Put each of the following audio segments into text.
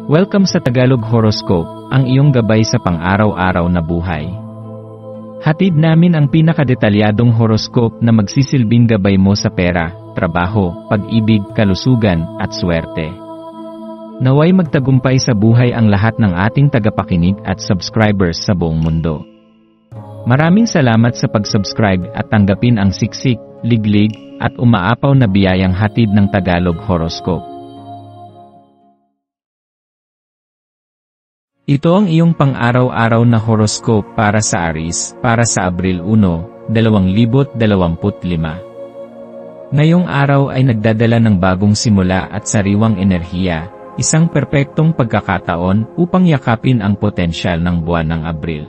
Welcome sa Tagalog Horoscope, ang iyong gabay sa pang-araw-araw na buhay. Hatid namin ang pinakadetalyadong horoscope na magsisilbing gabay mo sa pera, trabaho, pag-ibig, kalusugan, at swerte. Naway magtagumpay sa buhay ang lahat ng ating tagapakinig at subscribers sa buong mundo. Maraming salamat sa pag-subscribe at tanggapin ang siksik, liglig, at umaapaw na biyayang hatid ng Tagalog Horoscope. Ito ang iyong pang-araw-araw na horoscope para sa Aries, para sa Abril 1, 2025. Ngayong araw ay nagdadala ng bagong simula at sariwang enerhiya, isang perpektong pagkakataon upang yakapin ang potensyal ng buwan ng Abril.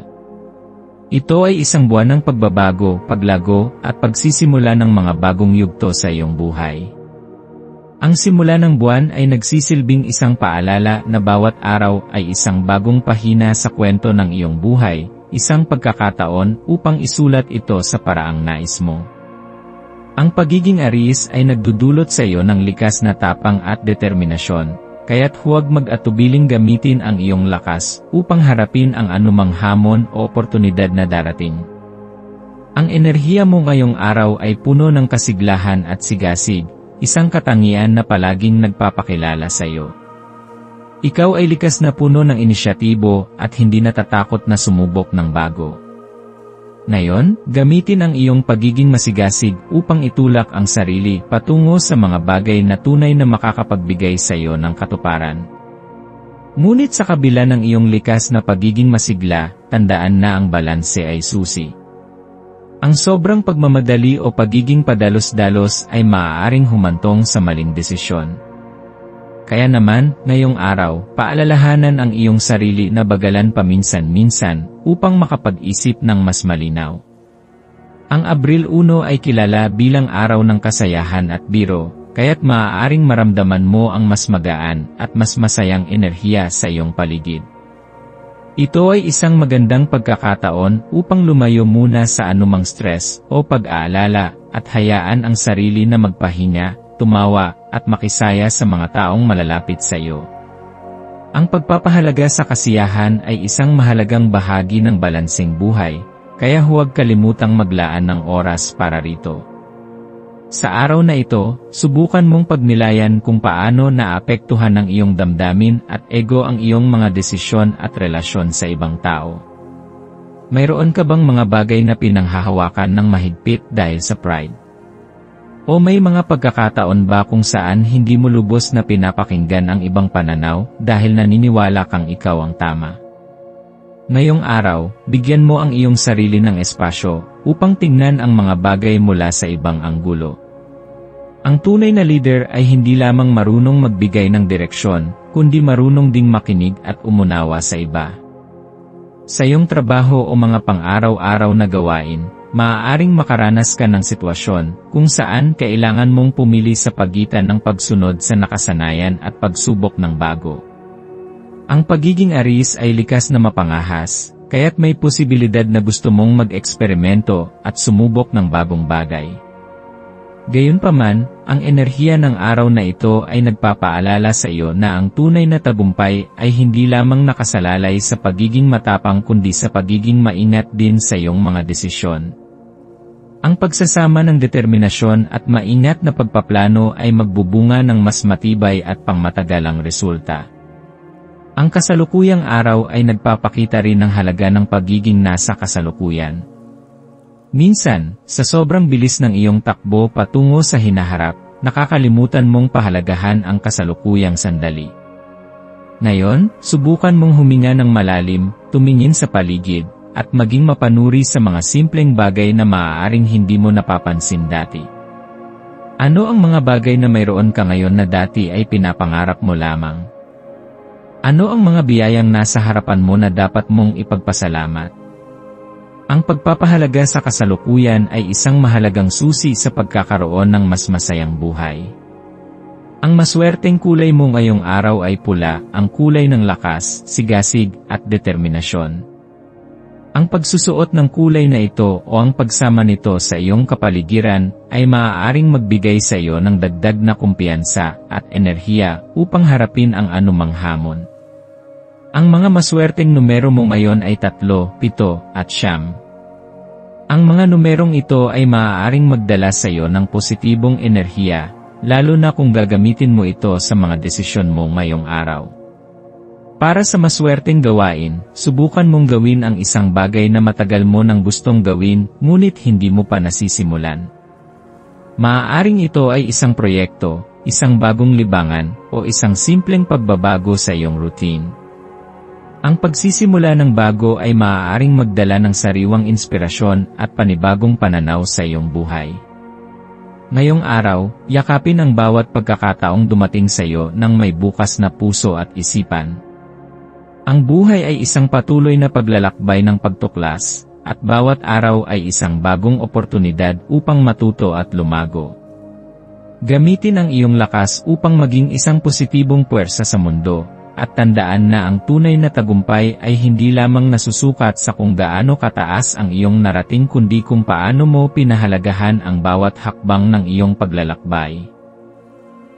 Ito ay isang buwan ng pagbabago, paglago, at pagsisimula ng mga bagong yugto sa iyong buhay. Ang simula ng buwan ay nagsisilbing isang paalala na bawat araw ay isang bagong pahina sa kwento ng iyong buhay, isang pagkakataon upang isulat ito sa paraang nais mo. Ang pagiging Aries ay nagdudulot sa iyo ng likas na tapang at determinasyon, kaya't huwag mag-atubiling gamitin ang iyong lakas upang harapin ang anumang hamon o oportunidad na darating. Ang enerhiya mo ngayong araw ay puno ng kasiglahan at sigasig, isang katangian na palaging nagpapakilala sa iyo. Ikaw ay likas na puno ng inisyatibo at hindi natatakot na sumubok ng bago. Ngayon, gamitin ang iyong pagiging masigasig upang itulak ang sarili patungo sa mga bagay na tunay na makakapagbigay sa iyo ng katuparan. Ngunit sa kabila ng iyong likas na pagiging masigla, tandaan na ang balanse ay susi. Ang sobrang pagmamadali o pagiging padalos-dalos ay maaaring humantong sa maling desisyon. Kaya naman, ngayong araw, paalalahanan ang iyong sarili na bagalan paminsan-minsan upang makapag-isip ng mas malinaw. Ang Abril 1 ay kilala bilang araw ng kasayahan at biro, kaya't maaaring maramdaman mo ang mas magaan at mas masayang enerhiya sa iyong paligid. Ito ay isang magandang pagkakataon upang lumayo muna sa anumang stress o pag-aalala at hayaan ang sarili na magpahinga, tumawa, at makisaya sa mga taong malalapit sa iyo. Ang pagpapahalaga sa kasiyahan ay isang mahalagang bahagi ng balanseng buhay, kaya huwag kalimutang maglaan ng oras para rito. Sa araw na ito, subukan mong pagnilayan kung paano naapektuhan ng iyong damdamin at ego ang iyong mga desisyon at relasyon sa ibang tao. Mayroon ka bang mga bagay na pinanghahawakan ng mahigpit dahil sa pride? O may mga pagkakataon ba kung saan hindi mo lubos na pinapakinggan ang ibang pananaw dahil naniniwala kang ikaw ang tama? Ngayong araw, bigyan mo ang iyong sarili ng espasyo upang tingnan ang mga bagay mula sa ibang anggulo. Ang tunay na leader ay hindi lamang marunong magbigay ng direksyon, kundi marunong ding makinig at umunawa sa iba. Sa iyong trabaho o mga pang-araw-araw na gawain, maaaring makaranas ka ng sitwasyon kung saan kailangan mong pumili sa pagitan ng pagsunod sa nakasanayan at pagsubok ng bago. Ang pagiging Aries ay likas na mapangahas, kaya't may posibilidad na gusto mong mag-eksperimento at sumubok ng bagong bagay. Gayunpaman, ang enerhiya ng araw na ito ay nagpapaalala sa iyo na ang tunay na tagumpay ay hindi lamang nakasalalay sa pagiging matapang kundi sa pagiging maingat din sa iyong mga desisyon. Ang pagsasama ng determinasyon at maingat na pagpaplano ay magbubunga ng mas matibay at pangmatagalang resulta. Ang kasalukuyang araw ay nagpapakita rin ng halaga ng pagiging nasa kasalukuyan. Minsan, sa sobrang bilis ng iyong takbo patungo sa hinaharap, nakakalimutan mong pahalagahan ang kasalukuyang sandali. Ngayon, subukan mong huminga ng malalim, tumingin sa paligid, at maging mapanuri sa mga simpleng bagay na maaaring hindi mo napapansin dati. Ano ang mga bagay na mayroon ka ngayon na dati ay pinapangarap mo lamang? Ano ang mga biyayang nasa harapan mo na dapat mong ipagpasalamat? Ang pagpapahalaga sa kasalukuyan ay isang mahalagang susi sa pagkakaroon ng mas masayang buhay. Ang maswerteng kulay mo ngayong araw ay pula, ang kulay ng lakas, sigasig, at determinasyon. Ang pagsusuot ng kulay na ito o ang pagsama nito sa iyong kapaligiran ay maaaring magbigay sa iyo ng dagdag na kumpiyansa at enerhiya upang harapin ang anumang hamon. Ang mga maswerteng numero mo ngayon ay 3, 7, at 9. Ang mga numerong ito ay maaaring magdala sa iyo ng positibong enerhiya, lalo na kung gagamitin mo ito sa mga desisyon mo ngayong araw. Para sa maswerteng gawain, subukan mong gawin ang isang bagay na matagal mo nang gustong gawin, ngunit hindi mo pa nasisimulan. Maaaring ito ay isang proyekto, isang bagong libangan, o isang simpleng pagbabago sa iyong routine. Ang pagsisimula ng bago ay maaaring magdala ng sariwang inspirasyon at panibagong pananaw sa iyong buhay. Ngayong araw, yakapin ang bawat pagkakataong dumating sa iyo ng may bukas na puso at isipan. Ang buhay ay isang patuloy na paglalakbay ng pagtuklas, at bawat araw ay isang bagong oportunidad upang matuto at lumago. Gamitin ang iyong lakas upang maging isang positibong puwersa sa mundo, at tandaan na ang tunay na tagumpay ay hindi lamang nasusukat sa kung gaano kataas ang iyong narating kundi kung paano mo pinahalagahan ang bawat hakbang ng iyong paglalakbay.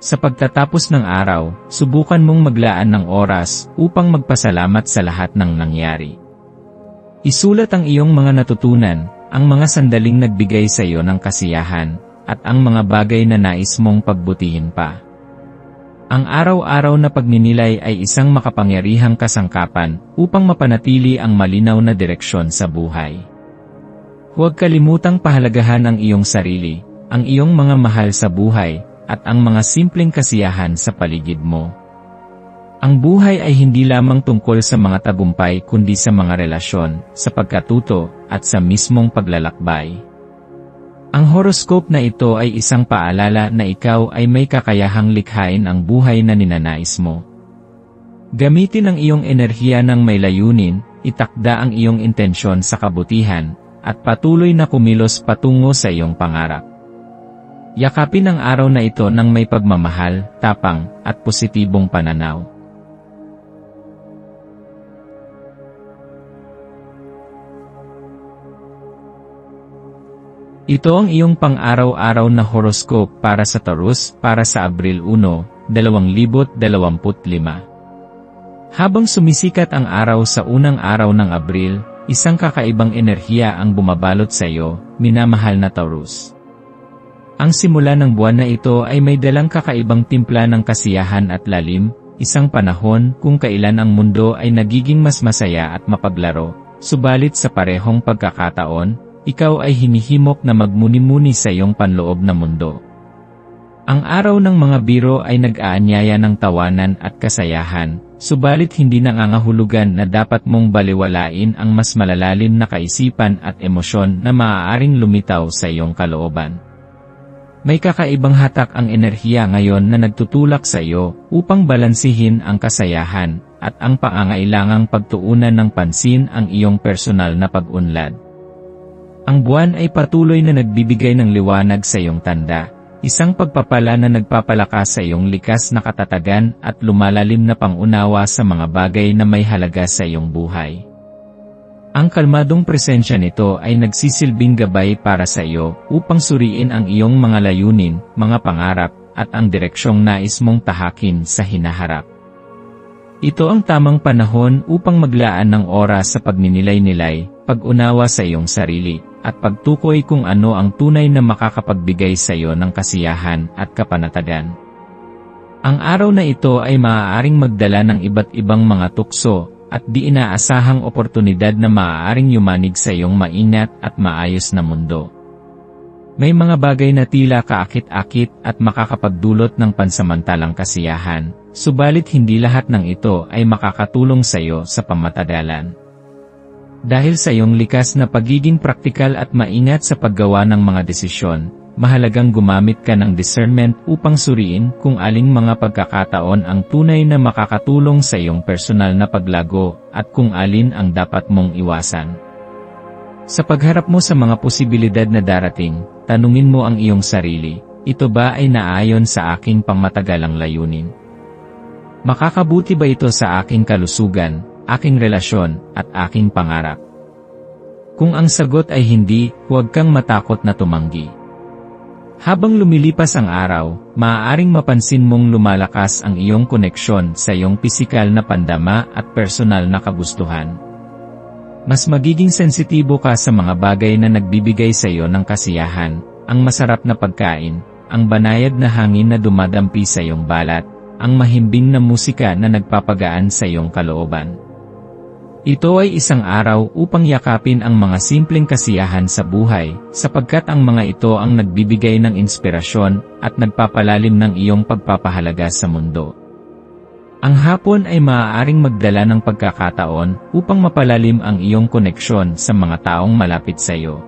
Sa pagtatapos ng araw, subukan mong maglaan ng oras upang magpasalamat sa lahat ng nangyari. Isulat ang iyong mga natutunan, ang mga sandaling nagbigay sa iyo ng kasiyahan, at ang mga bagay na nais mong pagbutihin pa. Ang araw-araw na pagninilay ay isang makapangyarihang kasangkapan upang mapanatili ang malinaw na direksyon sa buhay. Huwag kalimutang pahalagahan ang iyong sarili, ang iyong mga mahal sa buhay, at ang mga simpleng kasiyahan sa paligid mo. Ang buhay ay hindi lamang tungkol sa mga tagumpay kundi sa mga relasyon, sa pagkatuto, at sa mismong paglalakbay. Ang horoscope na ito ay isang paalala na ikaw ay may kakayahang likhain ang buhay na ninanais mo. Gamitin ang iyong enerhiya ng may layunin, itakda ang iyong intensyon sa kabutihan, at patuloy na kumilos patungo sa iyong pangarap. Yakapin ang araw na ito ng may pagmamahal, tapang, at positibong pananaw. Ito ang iyong pang-araw-araw na horoscope para sa Taurus para sa Abril 1, 2025. Habang sumisikat ang araw sa unang araw ng Abril, isang kakaibang enerhiya ang bumabalot sa iyo, minamahal na Taurus. Ang simula ng buwan na ito ay may dalang kakaibang timpla ng kasiyahan at lalim, isang panahon kung kailan ang mundo ay nagiging mas masaya at mapaglaro, subalit sa parehong pagkakataon, ikaw ay hinihimok na magmuni-muni sa iyong panloob na mundo. Ang araw ng mga biro ay nag-aanyaya ng tawanan at kasayahan, subalit hindi nangangahulugan na dapat mong baliwalain ang mas malalalim na kaisipan at emosyon na maaaring lumitaw sa iyong kalooban. May kakaibang hatak ang enerhiya ngayon na nagtutulak sa iyo upang balansihin ang kasayahan at ang pangangailangang pagtuunan ng pansin ang iyong personal na pag-unlad. Ang buwan ay patuloy na nagbibigay ng liwanag sa iyong tanda, isang pagpapala na nagpapalakas sa iyong likas na katatagan at lumalalim na pangunawa sa mga bagay na may halaga sa iyong buhay. Ang kalmadong presensya nito ay nagsisilbing gabay para sa iyo upang suriin ang iyong mga layunin, mga pangarap, at ang direksyong nais mong tahakin sa hinaharap. Ito ang tamang panahon upang maglaan ng oras sa pagninilay-nilay, pag-unawa sa iyong sarili, at pagtukoy kung ano ang tunay na makakapagbigay sa iyo ng kasiyahan at kapanatagan. Ang araw na ito ay maaaring magdala ng iba't ibang mga tukso at di inaasahang oportunidad na maaaring yumanig sa iyong maingat at maayos na mundo. May mga bagay na tila kaakit-akit at makakapagdulot ng pansamantalang kasiyahan, subalit hindi lahat ng ito ay makakatulong sa iyo sa pamatagalan. Dahil sa iyong likas na pagiging praktikal at maingat sa paggawa ng mga desisyon, mahalagang gumamit ka ng discernment upang suriin kung aling mga pagkakataon ang tunay na makakatulong sa iyong personal na paglago at kung alin ang dapat mong iwasan. Sa pagharap mo sa mga posibilidad na darating, tanungin mo ang iyong sarili, ito ba ay naayon sa aking pangmatagalang layunin? Makakabuti ba ito sa aking kalusugan, aking relasyon, at aking pangarap? Kung ang sagot ay hindi, huwag kang matakot na tumanggi. Habang lumilipas ang araw, maaaring mapansin mong lumalakas ang iyong koneksyon sa iyong pisikal na pandama at personal na kagustuhan. Mas magiging sensitibo ka sa mga bagay na nagbibigay sa iyo ng kasiyahan, ang masarap na pagkain, ang banayad na hangin na dumadampi sa iyong balat, ang mahimbing na musika na nagpapagaan sa iyong kalooban. Ito ay isang araw upang yakapin ang mga simpleng kasiyahan sa buhay, sapagkat ang mga ito ang nagbibigay ng inspirasyon at nagpapalalim ng iyong pagpapahalaga sa mundo. Ang hapon ay maaaring magdala ng pagkakataon upang mapalalim ang iyong koneksyon sa mga taong malapit sa iyo.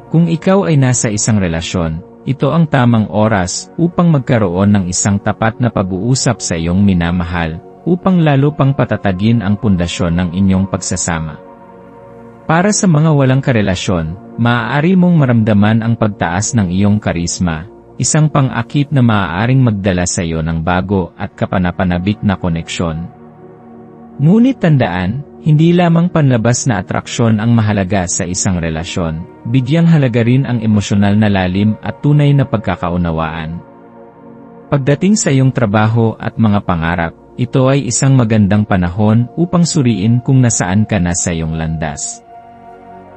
Kung ikaw ay nasa isang relasyon, ito ang tamang oras upang magkaroon ng isang tapat na pag-uusap sa iyong minamahal, upang lalo pang patatagin ang pundasyon ng inyong pagsasama. Para sa mga walang karelasyon, maaari mong maramdaman ang pagtaas ng iyong karisma, isang pang-akit na maaaring magdala sa iyo ng bago at kapanapanabik na koneksyon. Ngunit tandaan, hindi lamang panlabas na atraksyon ang mahalaga sa isang relasyon, bigyang halaga rin ang emosyonal na lalim at tunay na pagkakaunawaan. Pagdating sa iyong trabaho at mga pangarap, ito ay isang magandang panahon upang suriin kung nasaan ka na sa iyong landas.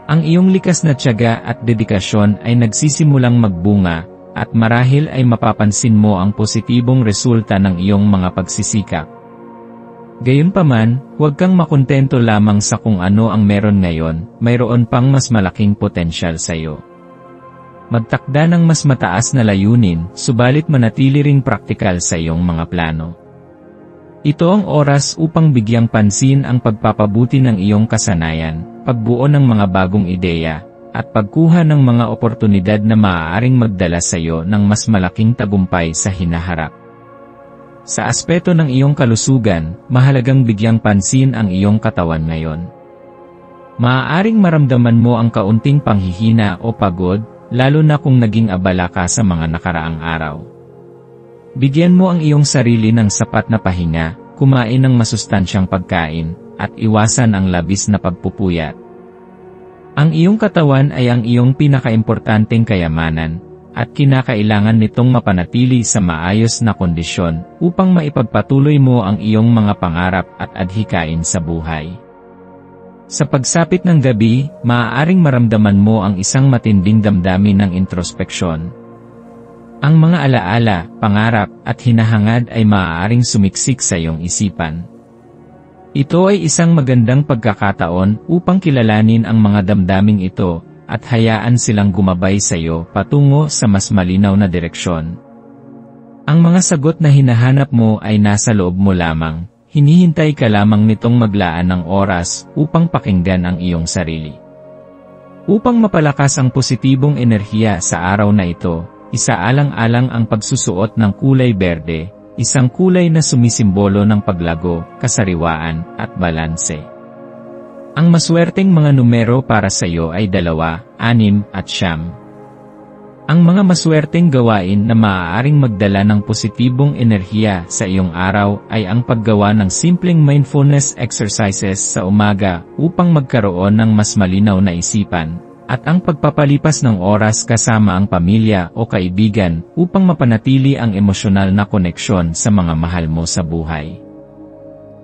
Ang iyong likas na tiyaga at dedikasyon ay nagsisimulang magbunga, at marahil ay mapapansin mo ang positibong resulta ng iyong mga pagsisikap. Gayunpaman, huwag kang makontento lamang sa kung ano ang meron ngayon, mayroon pang mas malaking potensyal sa iyo. Magtakda ng mas mataas na layunin, subalit manatili ring praktikal sa iyong mga plano. Ito ang oras upang bigyang pansin ang pagpapabuti ng iyong kasanayan, pagbuo ng mga bagong ideya, at pagkuha ng mga oportunidad na maaaring magdala sa iyo ng mas malaking tagumpay sa hinaharap. Sa aspeto ng iyong kalusugan, mahalagang bigyang pansin ang iyong katawan ngayon. Maaaring maramdaman mo ang kaunting panghihina o pagod, lalo na kung naging abala ka sa mga nakaraang araw. Bigyan mo ang iyong sarili ng sapat na pahinga, kumain ng masustansyang pagkain, at iwasan ang labis na pagpupuyat. Ang iyong katawan ay ang iyong pinakaimportanteng kayamanan, at kinakailangan nitong mapanatili sa maayos na kondisyon upang maipagpatuloy mo ang iyong mga pangarap at adhikain sa buhay. Sa pagsapit ng gabi, maaaring maramdaman mo ang isang matinding damdamin ng introspeksyon. Ang mga alaala, pangarap, at hinahangad ay maaaring sumiksik sa iyong isipan. Ito ay isang magandang pagkakataon upang kilalanin ang mga damdaming ito, at hayaan silang gumabay sa iyo patungo sa mas malinaw na direksyon. Ang mga sagot na hinahanap mo ay nasa loob mo lamang, hinihintay ka lamang nitong maglaan ng oras upang pakinggan ang iyong sarili. Upang mapalakas ang positibong enerhiya sa araw na ito, isaalang-alang ang pagsusuot ng kulay berde, isang kulay na sumisimbolo ng paglago, kasariwaan, at balanse. Ang maswerteng mga numero para sa iyo ay 2, 6, at 9. Ang mga maswerteng gawain na maaaring magdala ng positibong enerhiya sa iyong araw ay ang paggawa ng simpleng mindfulness exercises sa umaga upang magkaroon ng mas malinaw na isipan, at ang pagpapalipas ng oras kasama ang pamilya o kaibigan upang mapanatili ang emosyonal na koneksyon sa mga mahal mo sa buhay.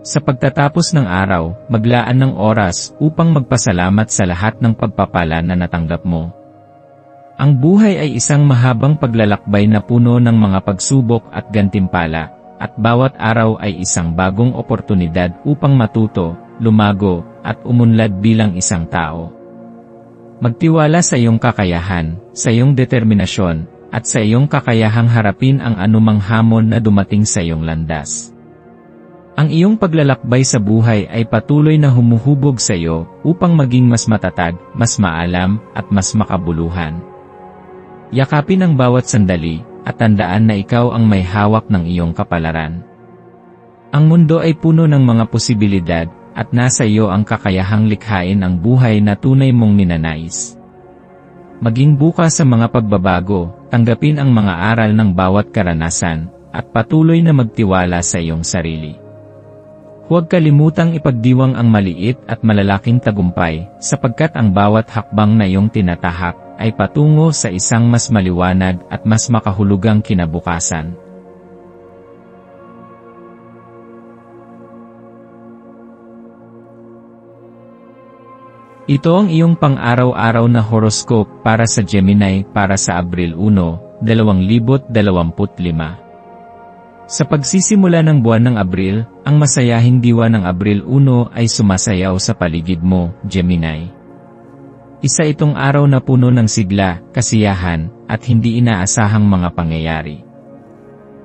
Sa pagtatapos ng araw, maglaan ng oras upang magpasalamat sa lahat ng pagpapala na natanggap mo. Ang buhay ay isang mahabang paglalakbay na puno ng mga pagsubok at gantimpala, at bawat araw ay isang bagong oportunidad upang matuto, lumago, at umunlad bilang isang tao. Magtiwala sa iyong kakayahan, sa iyong determinasyon, at sa iyong kakayahang harapin ang anumang hamon na dumating sa iyong landas. Ang iyong paglalakbay sa buhay ay patuloy na humuhubog sa iyo upang maging mas matatag, mas maalam, at mas makabuluhan. Yakapin ang bawat sandali, at tandaan na ikaw ang may hawak ng iyong kapalaran. Ang mundo ay puno ng mga posibilidad, at nasa iyo ang kakayahang likhain ang buhay na tunay mong ninanais. Maging bukas sa mga pagbabago, tanggapin ang mga aral ng bawat karanasan, at patuloy na magtiwala sa iyong sarili. Huwag kalimutang ipagdiwang ang maliit at malalaking tagumpay, sapagkat ang bawat hakbang na iyong tinatahak ay patungo sa isang mas maliwanag at mas makahulugang kinabukasan. Ito ang iyong pang-araw-araw na horoscope para sa Gemini para sa Abril 1, 2025. Sa pagsisimula ng buwan ng Abril, ang masayahing diwa ng Abril 1 ay sumasayaw sa paligid mo, Gemini. Isa itong araw na puno ng sigla, kasiyahan, at hindi inaasahang mga pangyayari.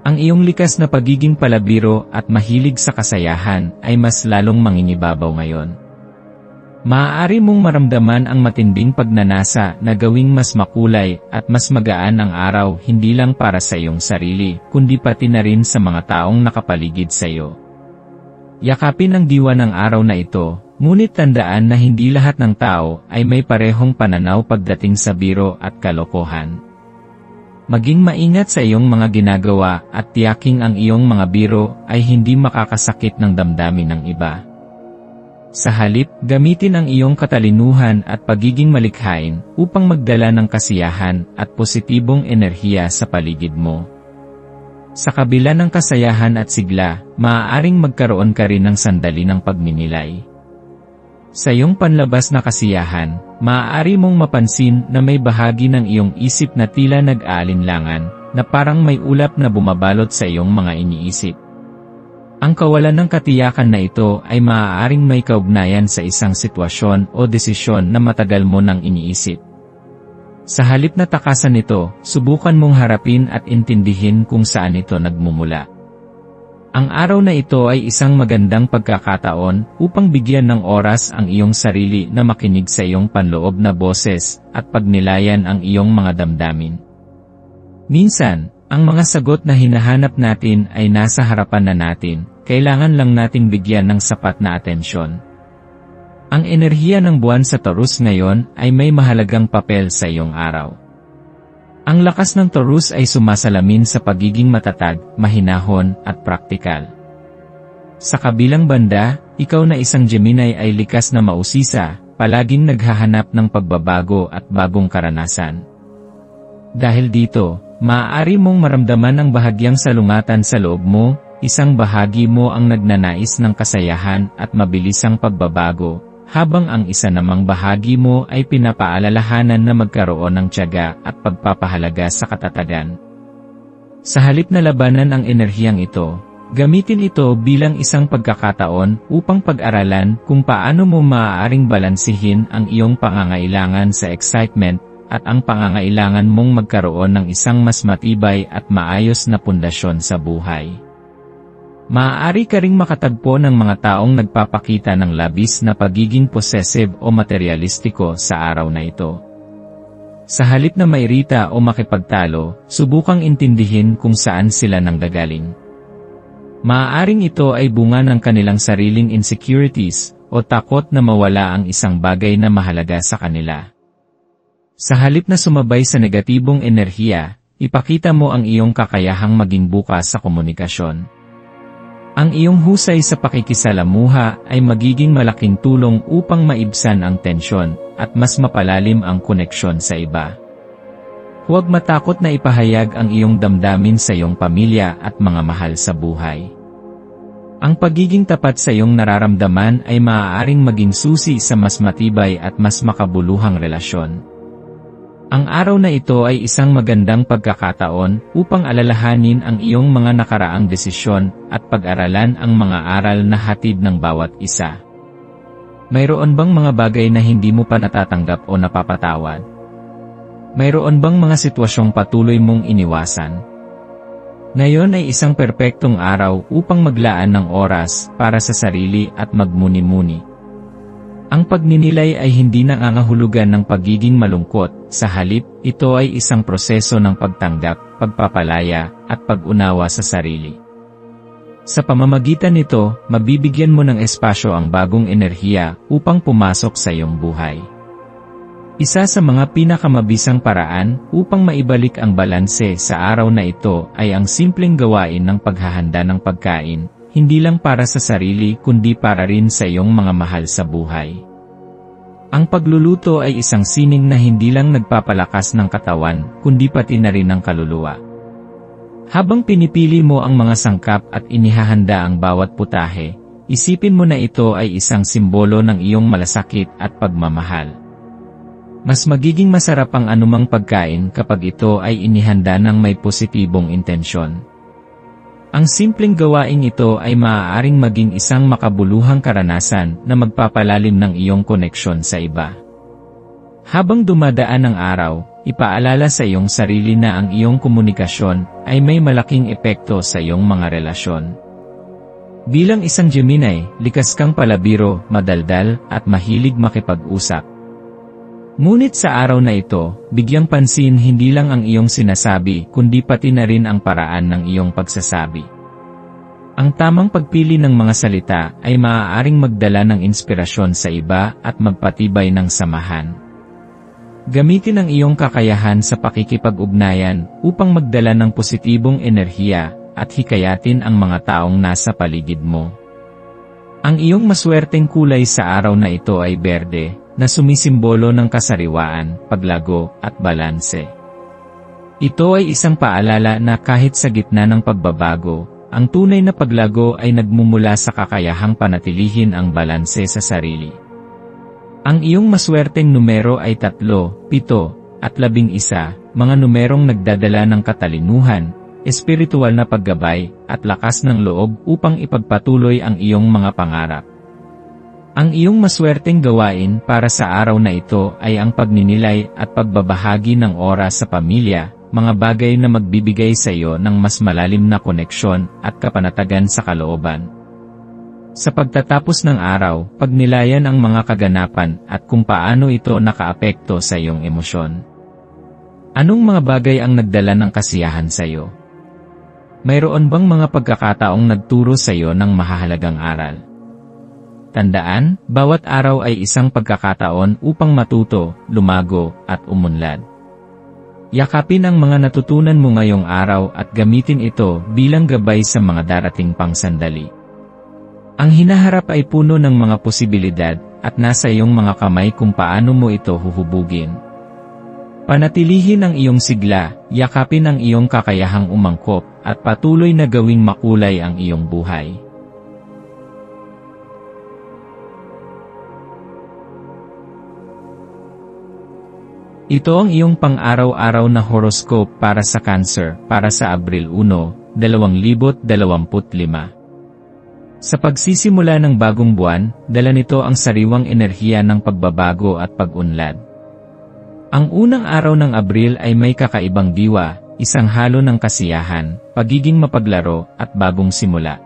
Ang iyong likas na pagiging palabiro at mahilig sa kasayahan ay mas lalong manginibabaw ngayon. Maaari mong maramdaman ang matinding pagnanasa na gawing mas makulay at mas magaan ang araw hindi lang para sa iyong sarili, kundi pati na rin sa mga taong nakapaligid sa iyo. Yakapin ang diwa ng araw na ito, ngunit tandaan na hindi lahat ng tao ay may parehong pananaw pagdating sa biro at kalokohan. Maging maingat sa iyong mga ginagawa at tiyaking ang iyong mga biro ay hindi makakasakit ng damdamin ng iba. Sa halip, gamitin ang iyong katalinuhan at pagiging malikhain upang magdala ng kasiyahan at positibong enerhiya sa paligid mo. Sa kabila ng kasayahan at sigla, maaaring magkaroon ka rin ng sandali ng pagninilay. Sa iyong panlabas na kasiyahan, maaari mong mapansin na may bahagi ng iyong isip na tila nag-aalinlangan, na parang may ulap na bumabalot sa iyong mga iniisip. Ang kawalan ng katiyakan na ito ay maaaring may kaugnayan sa isang sitwasyon o desisyon na matagal mo nang iniisip. Sa halip na takasan ito, subukan mong harapin at intindihin kung saan ito nagmumula. Ang araw na ito ay isang magandang pagkakataon upang bigyan ng oras ang iyong sarili na makinig sa iyong panloob na boses at pagnilayan ang iyong mga damdamin. Minsan, ang mga sagot na hinahanap natin ay nasa harapan na natin, kailangan lang nating bigyan ng sapat na atensyon. Ang enerhiya ng buwan sa Taurus ngayon ay may mahalagang papel sa iyong araw. Ang lakas ng Taurus ay sumasalamin sa pagiging matatag, mahinahon, at praktikal. Sa kabilang banda, ikaw na isang Gemini ay likas na mausisa, palaging naghahanap ng pagbabago at bagong karanasan. Dahil dito, maaari mong maramdaman ang bahagyang salungatan sa loob mo, isang bahagi mo ang nagnanais ng kasayahan at mabilisang pagbabago, habang ang isa namang bahagi mo ay pinapaalalahanan na magkaroon ng tiyaga at pagpapahalaga sa katatagan. Sa halip na labanan ang enerhiyang ito, gamitin ito bilang isang pagkakataon upang pag-aralan kung paano mo maaaring balansihin ang iyong pangangailangan sa excitement at ang pangangailangan mong magkaroon ng isang mas matibay at maayos na pundasyon sa buhay. Maaari ka ring makatagpo ng mga taong nagpapakita ng labis na pagiging possessive o materialistiko sa araw na ito. Sa halip na mairita o makipagtalo, subukang intindihin kung saan sila nanggagaling. Maaaring ito ay bunga ng kanilang sariling insecurities o takot na mawala ang isang bagay na mahalaga sa kanila. Sa halip na sumabay sa negatibong enerhiya, ipakita mo ang iyong kakayahang maging bukas sa komunikasyon. Ang iyong husay sa pakikisalamuha ay magiging malaking tulong upang maibsan ang tensyon at mas mapalalim ang koneksyon sa iba. Huwag matakot na ipahayag ang iyong damdamin sa iyong pamilya at mga mahal sa buhay. Ang pagiging tapat sa iyong nararamdaman ay maaaring maging susi sa mas matibay at mas makabuluhang relasyon. Ang araw na ito ay isang magandang pagkakataon upang alalahanin ang iyong mga nakaraang desisyon at pag-aralan ang mga aral na hatid ng bawat isa. Mayroon bang mga bagay na hindi mo pa natatanggap o napapatawad? Mayroon bang mga sitwasyong patuloy mong iniwasan? Ngayon ay isang perpektong araw upang maglaan ng oras para sa sarili at magmuni-muni. Ang pagninilay ay hindi nangangahulugan ng pagiging malungkot, sa halip, ito ay isang proseso ng pagtanggap, pagpapalaya, at pag-unawa sa sarili. Sa pamamagitan nito, mabibigyan mo ng espasyo ang bagong enerhiya upang pumasok sa iyong buhay. Isa sa mga pinakamabisang paraan upang maibalik ang balanse sa araw na ito ay ang simpleng gawain ng paghahanda ng pagkain, hindi lang para sa sarili kundi para rin sa iyong mga mahal sa buhay. Ang pagluluto ay isang sining na hindi lang nagpapalakas ng katawan, kundi pati na rin ng kaluluwa. Habang pinipili mo ang mga sangkap at inihahanda ang bawat putahe, isipin mo na ito ay isang simbolo ng iyong malasakit at pagmamahal. Mas magiging masarap ang anumang pagkain kapag ito ay inihanda ng may positibong intensyon. Ang simpleng gawaing ito ay maaaring maging isang makabuluhang karanasan na magpapalalim ng iyong koneksyon sa iba. Habang dumadaan ang araw, ipaalala sa iyong sarili na ang iyong komunikasyon ay may malaking epekto sa iyong mga relasyon. Bilang isang Gemini, likas kang palabiro, madaldal, at mahilig makipag-usap. Ngunit sa araw na ito, bigyang pansin hindi lang ang iyong sinasabi kundi pati na rin ang paraan ng iyong pagsasabi. Ang tamang pagpili ng mga salita ay maaaring magdala ng inspirasyon sa iba at magpatibay ng samahan. Gamitin ang iyong kakayahan sa pakikipag-ugnayan upang magdala ng positibong enerhiya at hikayatin ang mga taong nasa paligid mo. Ang iyong maswerteng kulay sa araw na ito ay berde, na sumisimbolo ng kasariwaan, paglago, at balanse. Ito ay isang paalala na kahit sa gitna ng pagbabago, ang tunay na paglago ay nagmumula sa kakayahang panatilihin ang balanse sa sarili. Ang iyong maswerteng numero ay 3, 7, at 11, mga numerong nagdadala ng katalinuhan, espiritual na paggabay, at lakas ng loob upang ipagpatuloy ang iyong mga pangarap. Ang iyong maswerteng gawain para sa araw na ito ay ang pagninilay at pagbabahagi ng oras sa pamilya, mga bagay na magbibigay sa iyo ng mas malalim na koneksyon at kapanatagan sa kalooban. Sa pagtatapos ng araw, pagnilayan ang mga kaganapan at kung paano ito nakaapekto sa iyong emosyon. Anong mga bagay ang nagdala ng kasiyahan sa iyo? Mayroon bang mga pagkakataong nagturo sa iyo ng mahahalagang aral? Tandaan, bawat araw ay isang pagkakataon upang matuto, lumago, at umunlad. Yakapin ang mga natutunan mo ngayong araw at gamitin ito bilang gabay sa mga darating pang sandali. Ang hinaharap ay puno ng mga posibilidad at nasa iyong mga kamay kung paano mo ito huhubugin. Panatilihin ang iyong sigla, yakapin ang iyong kakayahang umangkop, at patuloy na gawing makulay ang iyong buhay. Ito ang iyong pang-araw-araw na horoscope para sa Cancer, para sa Abril 1, 2025. Sa pagsisimula ng bagong buwan, dala nito ang sariwang enerhiya ng pagbabago at pag-unlad. Ang unang araw ng Abril ay may kakaibang diwa, isang halo ng kasiyahan, pagiging mapaglaro, at bagong simula.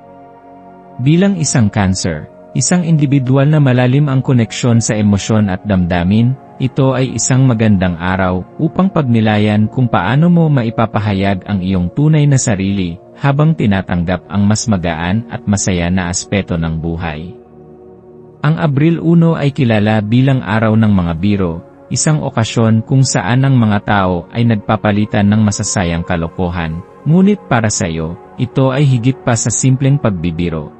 Bilang isang Cancer, isang individual na malalim ang koneksyon sa emosyon at damdamin, ito ay isang magandang araw upang pagnilayan kung paano mo maipapahayag ang iyong tunay na sarili habang tinatanggap ang mas magaan at masaya na aspeto ng buhay. Ang Abril 1 ay kilala bilang araw ng mga biro, isang okasyon kung saan ang mga tao ay nagpapalitan ng masasayang kalokohan, ngunit para sa iyo, ito ay higit pa sa simpleng pagbibiro.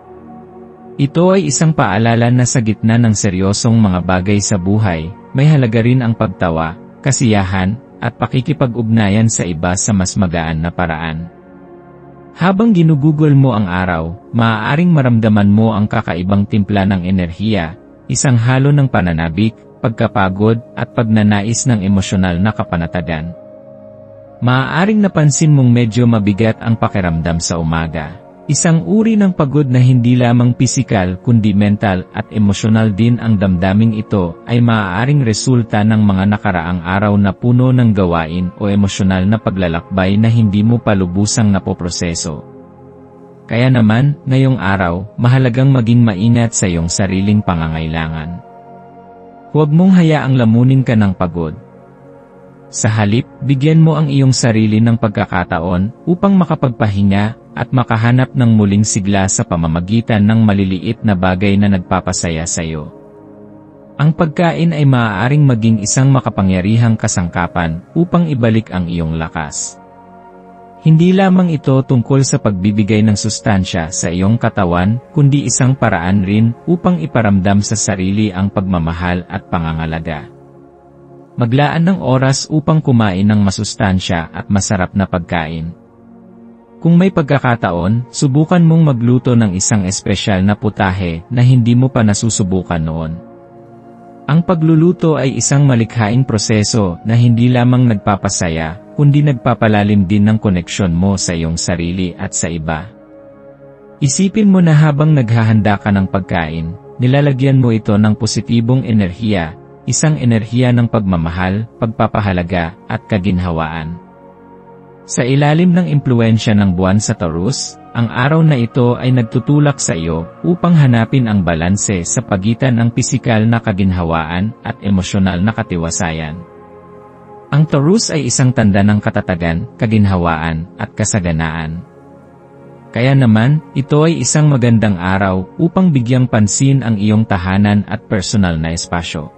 Ito ay isang paalala na sa gitna ng seryosong mga bagay sa buhay, may halaga rin ang pagtawa, kasiyahan, at pakikipag-ugnayan sa iba sa mas magaan na paraan. Habang ginugugol mo ang araw, maaaring maramdaman mo ang kakaibang timpla ng enerhiya, isang halo ng pananabik, pagkapagod, at pagnanais ng emosyonal na kapanatagan. Maaaring napansin mong medyo mabigat ang pakiramdam sa umaga. Isang uri ng pagod na hindi lamang pisikal kundi mental at emosyonal din ang damdaming ito ay maaaring resulta ng mga nakaraang araw na puno ng gawain o emosyonal na paglalakbay na hindi mo pa lubusang napoproseso. Kaya naman, ngayong araw, mahalagang maging maingat sa iyong sariling pangangailangan. Huwag mong hayaang lamunin ka ng pagod. Sa halip, bigyan mo ang iyong sarili ng pagkakataon upang makapagpahinga at makahanap ng muling sigla sa pamamagitan ng maliliit na bagay na nagpapasaya sa iyo. Ang pagkain ay maaaring maging isang makapangyarihang kasangkapan upang ibalik ang iyong lakas. Hindi lamang ito tungkol sa pagbibigay ng sustansya sa iyong katawan, kundi isang paraan rin upang iparamdam sa sarili ang pagmamahal at pangangalaga. Maglaan ng oras upang kumain ng masustansya at masarap na pagkain. Kung may pagkakataon, subukan mong magluto ng isang espesyal na putahe na hindi mo pa nasusubukan noon. Ang pagluluto ay isang malikhaing proseso na hindi lamang nagpapasaya, kundi nagpapalalim din ng koneksyon mo sa iyong sarili at sa iba. Isipin mo na habang naghahanda ka ng pagkain, nilalagyan mo ito ng positibong enerhiya, isang enerhiya ng pagmamahal, pagpapahalaga, at kaginhawaan. Sa ilalim ng impluwensya ng buwan sa Taurus, ang araw na ito ay nagtutulak sa iyo upang hanapin ang balanse sa pagitan ng pisikal na kaginhawaan at emosyonal na katiwasayan. Ang Taurus ay isang tanda ng katatagan, kaginhawaan, at kasaganaan. Kaya naman, ito ay isang magandang araw upang bigyang pansin ang iyong tahanan at personal na espasyo.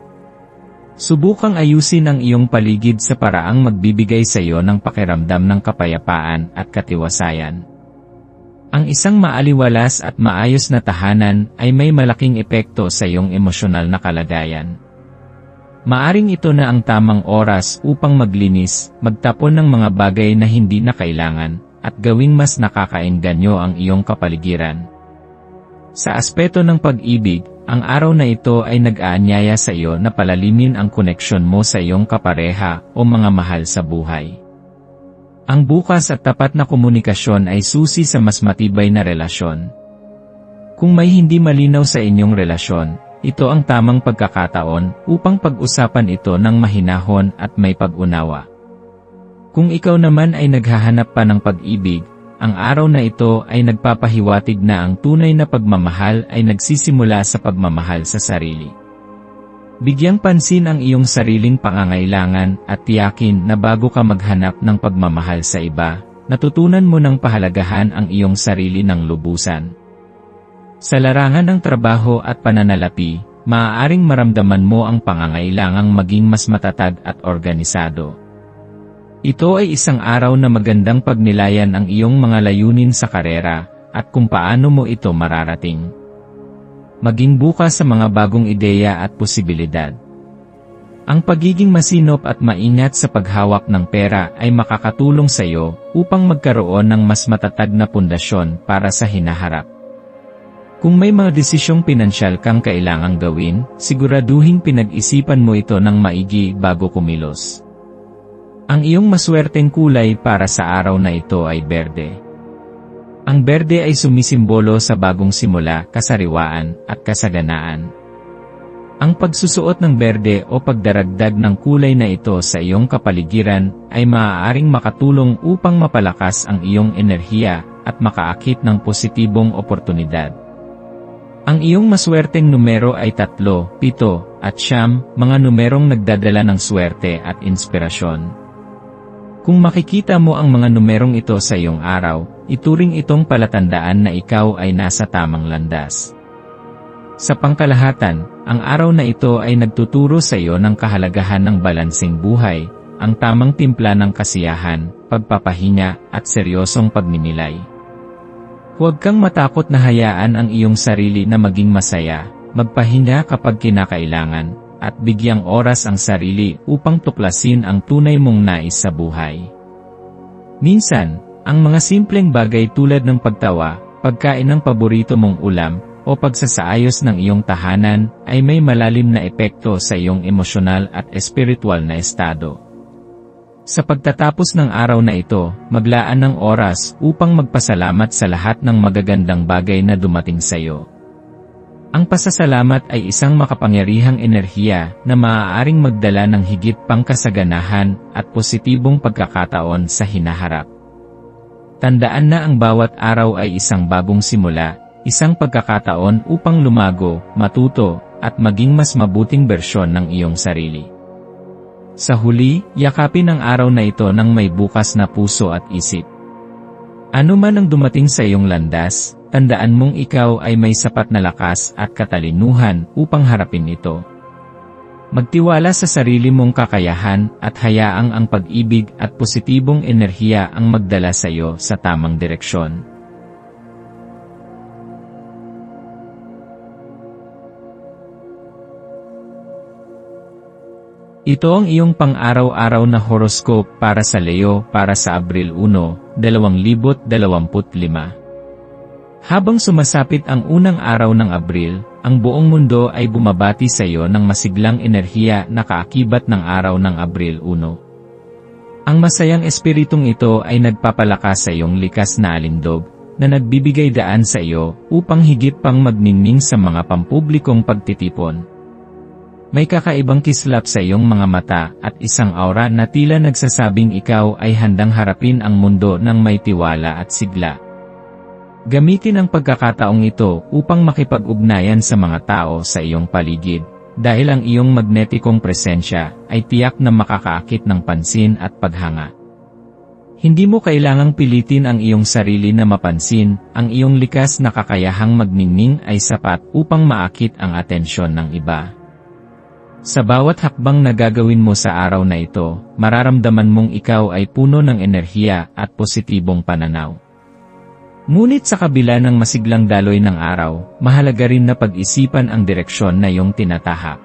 Subukang ayusin ang iyong paligid sa paraang magbibigay sa iyo ng pakiramdam ng kapayapaan at katiwasayan. Ang isang maaliwalas at maayos na tahanan ay may malaking epekto sa iyong emosyonal na kalagayan. Maaring ito na ang tamang oras upang maglinis, magtapon ng mga bagay na hindi na kailangan, at gawing mas nakakaengganyo ang iyong kapaligiran. Sa aspeto ng pag-ibig, ang araw na ito ay nag-aanyaya sa iyo na palalimin ang koneksyon mo sa iyong kapareha o mga mahal sa buhay. Ang bukas at tapat na komunikasyon ay susi sa mas matibay na relasyon. Kung may hindi malinaw sa inyong relasyon, ito ang tamang pagkakataon upang pag-usapan ito ng mahinahon at may pag-unawa. Kung ikaw naman ay naghahanap pa ng pag-ibig, ang araw na ito ay nagpapahiwatig na ang tunay na pagmamahal ay nagsisimula sa pagmamahal sa sarili. Bigyang pansin ang iyong sariling pangangailangan at tiyakin na bago ka maghanap ng pagmamahal sa iba, natutunan mo ng pahalagahan ang iyong sarili ng lubusan. Sa larangan ng trabaho at pananalapi, maaaring maramdaman mo ang pangangailangang maging mas matatag at organisado. Ito ay isang araw na magandang pagnilayan ang iyong mga layunin sa karera, at kung paano mo ito mararating. Maging bukas sa mga bagong ideya at posibilidad. Ang pagiging masinop at maingat sa paghawak ng pera ay makakatulong sa iyo upang magkaroon ng mas matatag na pundasyon para sa hinaharap. Kung may mga desisyong pinansyal kang kailangang gawin, siguraduhin pinag-isipan mo ito ng maigi bago kumilos. Ang iyong maswerteng kulay para sa araw na ito ay berde. Ang berde ay sumisimbolo sa bagong simula, kasariwaan, at kasaganaan. Ang pagsusuot ng berde o pagdaragdag ng kulay na ito sa iyong kapaligiran ay maaaring makatulong upang mapalakas ang iyong enerhiya at makaakit ng positibong oportunidad. Ang iyong maswerteng numero ay 3, 7, at 9, mga numerong nagdadala ng swerte at inspirasyon. Kung makikita mo ang mga numerong ito sa iyong araw, ituring itong palatandaan na ikaw ay nasa tamang landas. Sa pangkalahatan, ang araw na ito ay nagtuturo sa iyo ng kahalagahan ng balanseng buhay, ang tamang timpla ng kasiyahan, pagpapahinga, at seryosong pagninilay. Huwag kang matakot na hayaan ang iyong sarili na maging masaya, magpahinga kapag kinakailangan, at bigyang oras ang sarili upang tuklasin ang tunay mong nais sa buhay. Minsan, ang mga simpleng bagay tulad ng pagtawa, pagkain ng paborito mong ulam, o pagsasaayos ng iyong tahanan ay may malalim na epekto sa iyong emosyonal at espiritual na estado. Sa pagtatapos ng araw na ito, maglaan ng oras upang magpasalamat sa lahat ng magagandang bagay na dumating sa iyo. Ang pasasalamat ay isang makapangyarihang enerhiya na maaaring magdala ng higit pang kasaganahan at positibong pagkakataon sa hinaharap. Tandaan na ang bawat araw ay isang bagong simula, isang pagkakataon upang lumago, matuto, at maging mas mabuting bersyon ng iyong sarili. Sa huli, yakapin ang araw na ito ng may bukas na puso at isip. Ano man ang dumating sa iyong landas, tandaan mong ikaw ay may sapat na lakas at katalinuhan upang harapin ito. Magtiwala sa sarili mong kakayahan at hayaang ang pag-ibig at positibong enerhiya ang magdala sa iyo sa tamang direksyon. Ito ang iyong pang-araw-araw na horoscope para sa Leo para sa Abril 1, 2025. Habang sumasapit ang unang araw ng Abril, ang buong mundo ay bumabati sa iyo ng masiglang enerhiya na kaakibat ng araw ng Abril 1. Ang masayang espiritong ito ay nagpapalakas sa iyong likas na alindog, na nagbibigay daan sa iyo upang higit pang magningning sa mga pampublikong pagtitipon. May kakaibang kislap sa iyong mga mata at isang aura na tila nagsasabing ikaw ay handang harapin ang mundo ng may tiwala at sigla. Gamitin ang pagkakataong ito upang makipag-ugnayan sa mga tao sa iyong paligid, dahil ang iyong magnetikong presensya ay tiyak na makakaakit ng pansin at paghanga. Hindi mo kailangang pilitin ang iyong sarili na mapansin, ang iyong likas na kakayahang magningning ay sapat upang maakit ang atensyon ng iba. Sa bawat hakbang na gagawin mo sa araw na ito, mararamdaman mong ikaw ay puno ng enerhiya at positibong pananaw. Ngunit sa kabila ng masiglang daloy ng araw, mahalaga rin na pag-isipan ang direksyon na iyong tinatahak.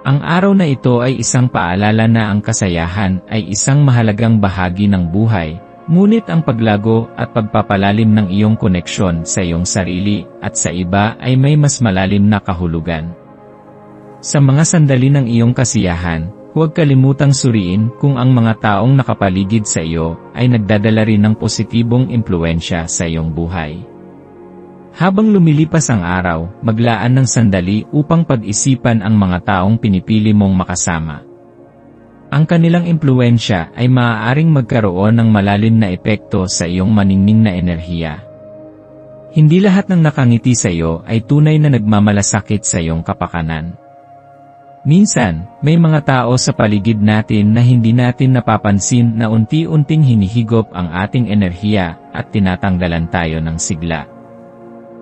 Ang araw na ito ay isang paalala na ang kasayahan ay isang mahalagang bahagi ng buhay, ngunit ang paglago at pagpapalalim ng iyong koneksyon sa iyong sarili at sa iba ay may mas malalim na kahulugan. Sa mga sandali ng iyong kasiyahan, huwag kalimutang suriin kung ang mga taong nakapaligid sa iyo ay nagdadala rin ng positibong impluwensya sa iyong buhay. Habang lumilipas ang araw, maglaan ng sandali upang pag-isipan ang mga taong pinipili mong makasama. Ang kanilang impluwensya ay maaaring magkaroon ng malalim na epekto sa iyong maningning na enerhiya. Hindi lahat ng nakangiti sa iyo ay tunay na nagmamalasakit sa iyong kapakanan. Minsan, may mga tao sa paligid natin na hindi natin napapansin na unti-unting hinihigop ang ating enerhiya at tinatanggalan tayo ng sigla.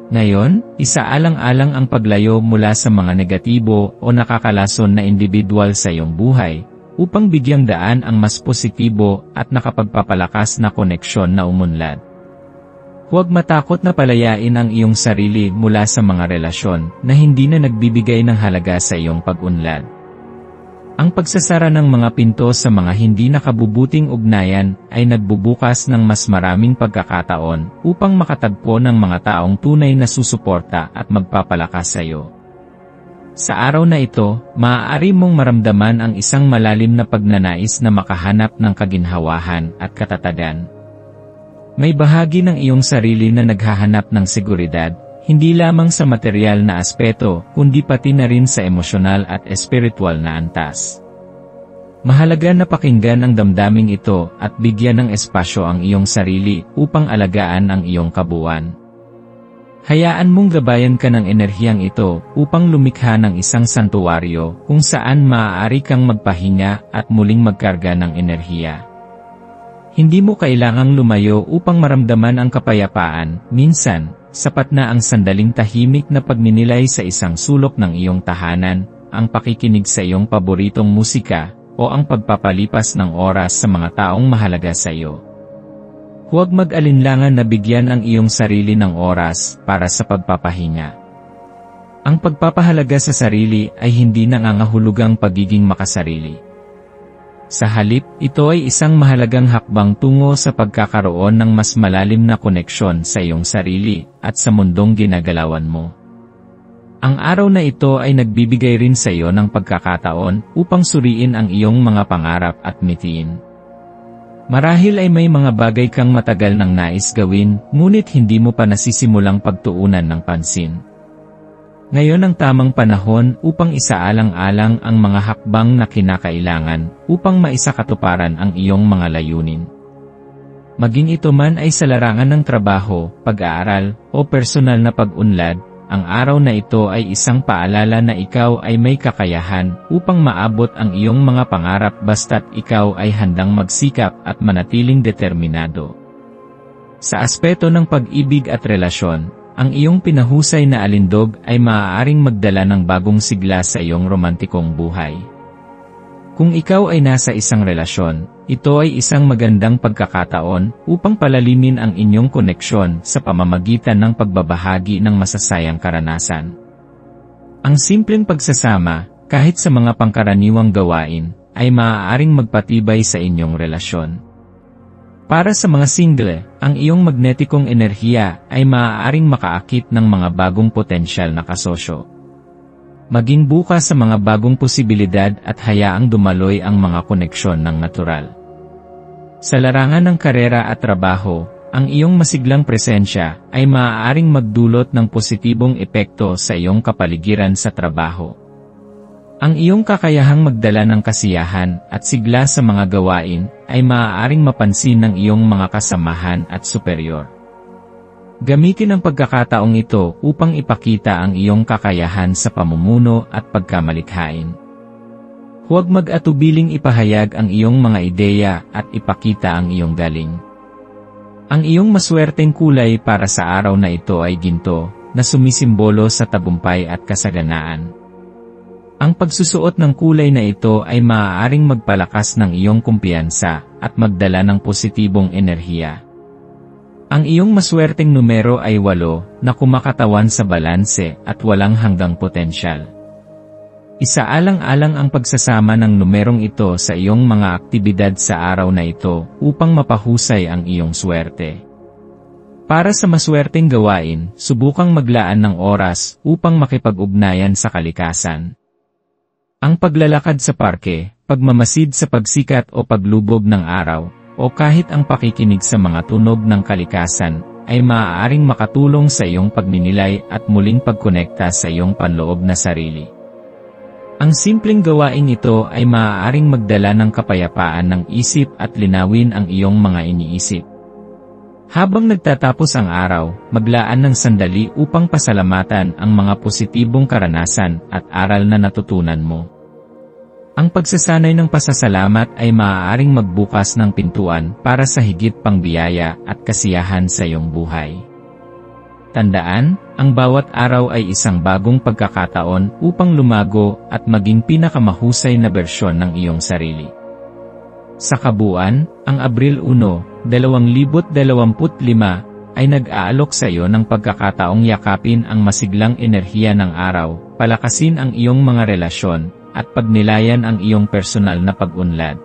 Ngayon, isaalang-alang ang paglayo mula sa mga negatibo o nakakalason na individual sa iyong buhay, upang bigyang daan ang mas positibo at nakapagpapalakas na koneksyon na umunlad. Huwag matakot na palayain ang iyong sarili mula sa mga relasyon na hindi na nagbibigay ng halaga sa iyong pag-unlad. Ang pagsasara ng mga pinto sa mga hindi nakabubuting ugnayan ay nagbubukas ng mas maraming pagkakataon upang makatagpo ng mga taong tunay na susuporta at magpapalakas sa iyo. Sa araw na ito, maaari mong maramdaman ang isang malalim na pagnanais na makahanap ng kaginhawahan at katatagan. May bahagi ng iyong sarili na naghahanap ng seguridad, hindi lamang sa material na aspeto, kundi pati na rin sa emosyonal at espiritual na antas. Mahalaga na pakinggan ang damdaming ito at bigyan ng espasyo ang iyong sarili upang alagaan ang iyong kabuuan. Hayaan mong gabayan ka ng enerhiyang ito upang lumikha ng isang santuwaryo kung saan maaari kang magpahinga at muling magkarga ng enerhiya. Hindi mo kailangang lumayo upang maramdaman ang kapayapaan, minsan, sapat na ang sandaling tahimik na pagninilay sa isang sulok ng iyong tahanan, ang pakikinig sa iyong paboritong musika, o ang pagpapalipas ng oras sa mga taong mahalaga sa iyo. Huwag mag-alinlangan na bigyan ang iyong sarili ng oras para sa pagpapahinga. Ang pagpapahalaga sa sarili ay hindi nangangahulugang pagiging makasarili. Sa halip, ito ay isang mahalagang hakbang tungo sa pagkakaroon ng mas malalim na koneksyon sa iyong sarili at sa mundong ginagalawan mo. Ang araw na ito ay nagbibigay rin sa iyo ng pagkakataon upang suriin ang iyong mga pangarap at mithiin. Marahil ay may mga bagay kang matagal nang nais gawin, ngunit hindi mo pa nasisimulang pagtuunan ng pansin. Ngayon ang tamang panahon upang isaalang-alang ang mga hakbang na kinakailangan upang maisakatuparan ang iyong mga layunin. Maging ito man ay sa larangan ng trabaho, pag-aaral, o personal na pag-unlad, ang araw na ito ay isang paalala na ikaw ay may kakayahan upang maabot ang iyong mga pangarap basta't ikaw ay handang magsikap at manatiling determinado. Sa aspeto ng pag-ibig at relasyon, ang iyong pinahusay na alindog ay maaaring magdala ng bagong sigla sa iyong romantikong buhay. Kung ikaw ay nasa isang relasyon, ito ay isang magandang pagkakataon upang palalimin ang inyong koneksyon sa pamamagitan ng pagbabahagi ng masasayang karanasan. Ang simpleng pagsasama, kahit sa mga pangkaraniwang gawain, ay maaaring magpatibay sa inyong relasyon. Para sa mga single, ang iyong magnetikong enerhiya ay maaaring makaakit ng mga bagong potensyal na kasosyo. Maging bukas sa mga bagong posibilidad at hayaang dumaloy ang mga koneksyon ng natural. Sa larangan ng karera at trabaho, ang iyong masiglang presensya ay maaaring magdulot ng positibong epekto sa iyong kapaligiran sa trabaho. Ang iyong kakayahang magdala ng kasiyahan at sigla sa mga gawain ay maaaring mapansin ng iyong mga kasamahan at superior. Gamitin ang pagkakataong ito upang ipakita ang iyong kakayahan sa pamumuno at pagkamalikhain. Huwag mag-atubiling ipahayag ang iyong mga ideya at ipakita ang iyong galing. Ang iyong maswerteng kulay para sa araw na ito ay ginto, na sumisimbolo sa tagumpay at kasaganaan. Ang pagsusuot ng kulay na ito ay maaaring magpalakas ng iyong kumpiyansa at magdala ng positibong enerhiya. Ang iyong maswerteng numero ay 8 na kumakatawan sa balanse at walang hanggang potensyal. Isaalang-alang ang pagsasama ng numerong ito sa iyong mga aktibidad sa araw na ito upang mapahusay ang iyong swerte. Para sa maswerteng gawain, subukang maglaan ng oras upang makipag-ugnayan sa kalikasan. Ang paglalakad sa parke, pagmamasid sa pagsikat o paglubog ng araw, o kahit ang pakikinig sa mga tunog ng kalikasan, ay maaaring makatulong sa iyong pagninilay at muling pagkonekta sa iyong panloob na sarili. Ang simpleng gawaing ito ay maaaring magdala ng kapayapaan ng isip at linawin ang iyong mga iniisip. Habang nagtatapos ang araw, maglaan ng sandali upang pasalamatan ang mga positibong karanasan at aral na natutunan mo. Ang pagsasanay ng pasasalamat ay maaaring magbukas ng pintuan para sa higit pang biyaya at kasiyahan sa iyong buhay. Tandaan, ang bawat araw ay isang bagong pagkakataon upang lumago at maging pinakamahusay na bersyon ng iyong sarili. Sa kabuuan, ang Abril 1, 2025 ay nag-aalok sa iyo ng pagkakataong yakapin ang masiglang enerhiya ng araw, palakasin ang iyong mga relasyon, at pagnilayan ang iyong personal na pag-unlad.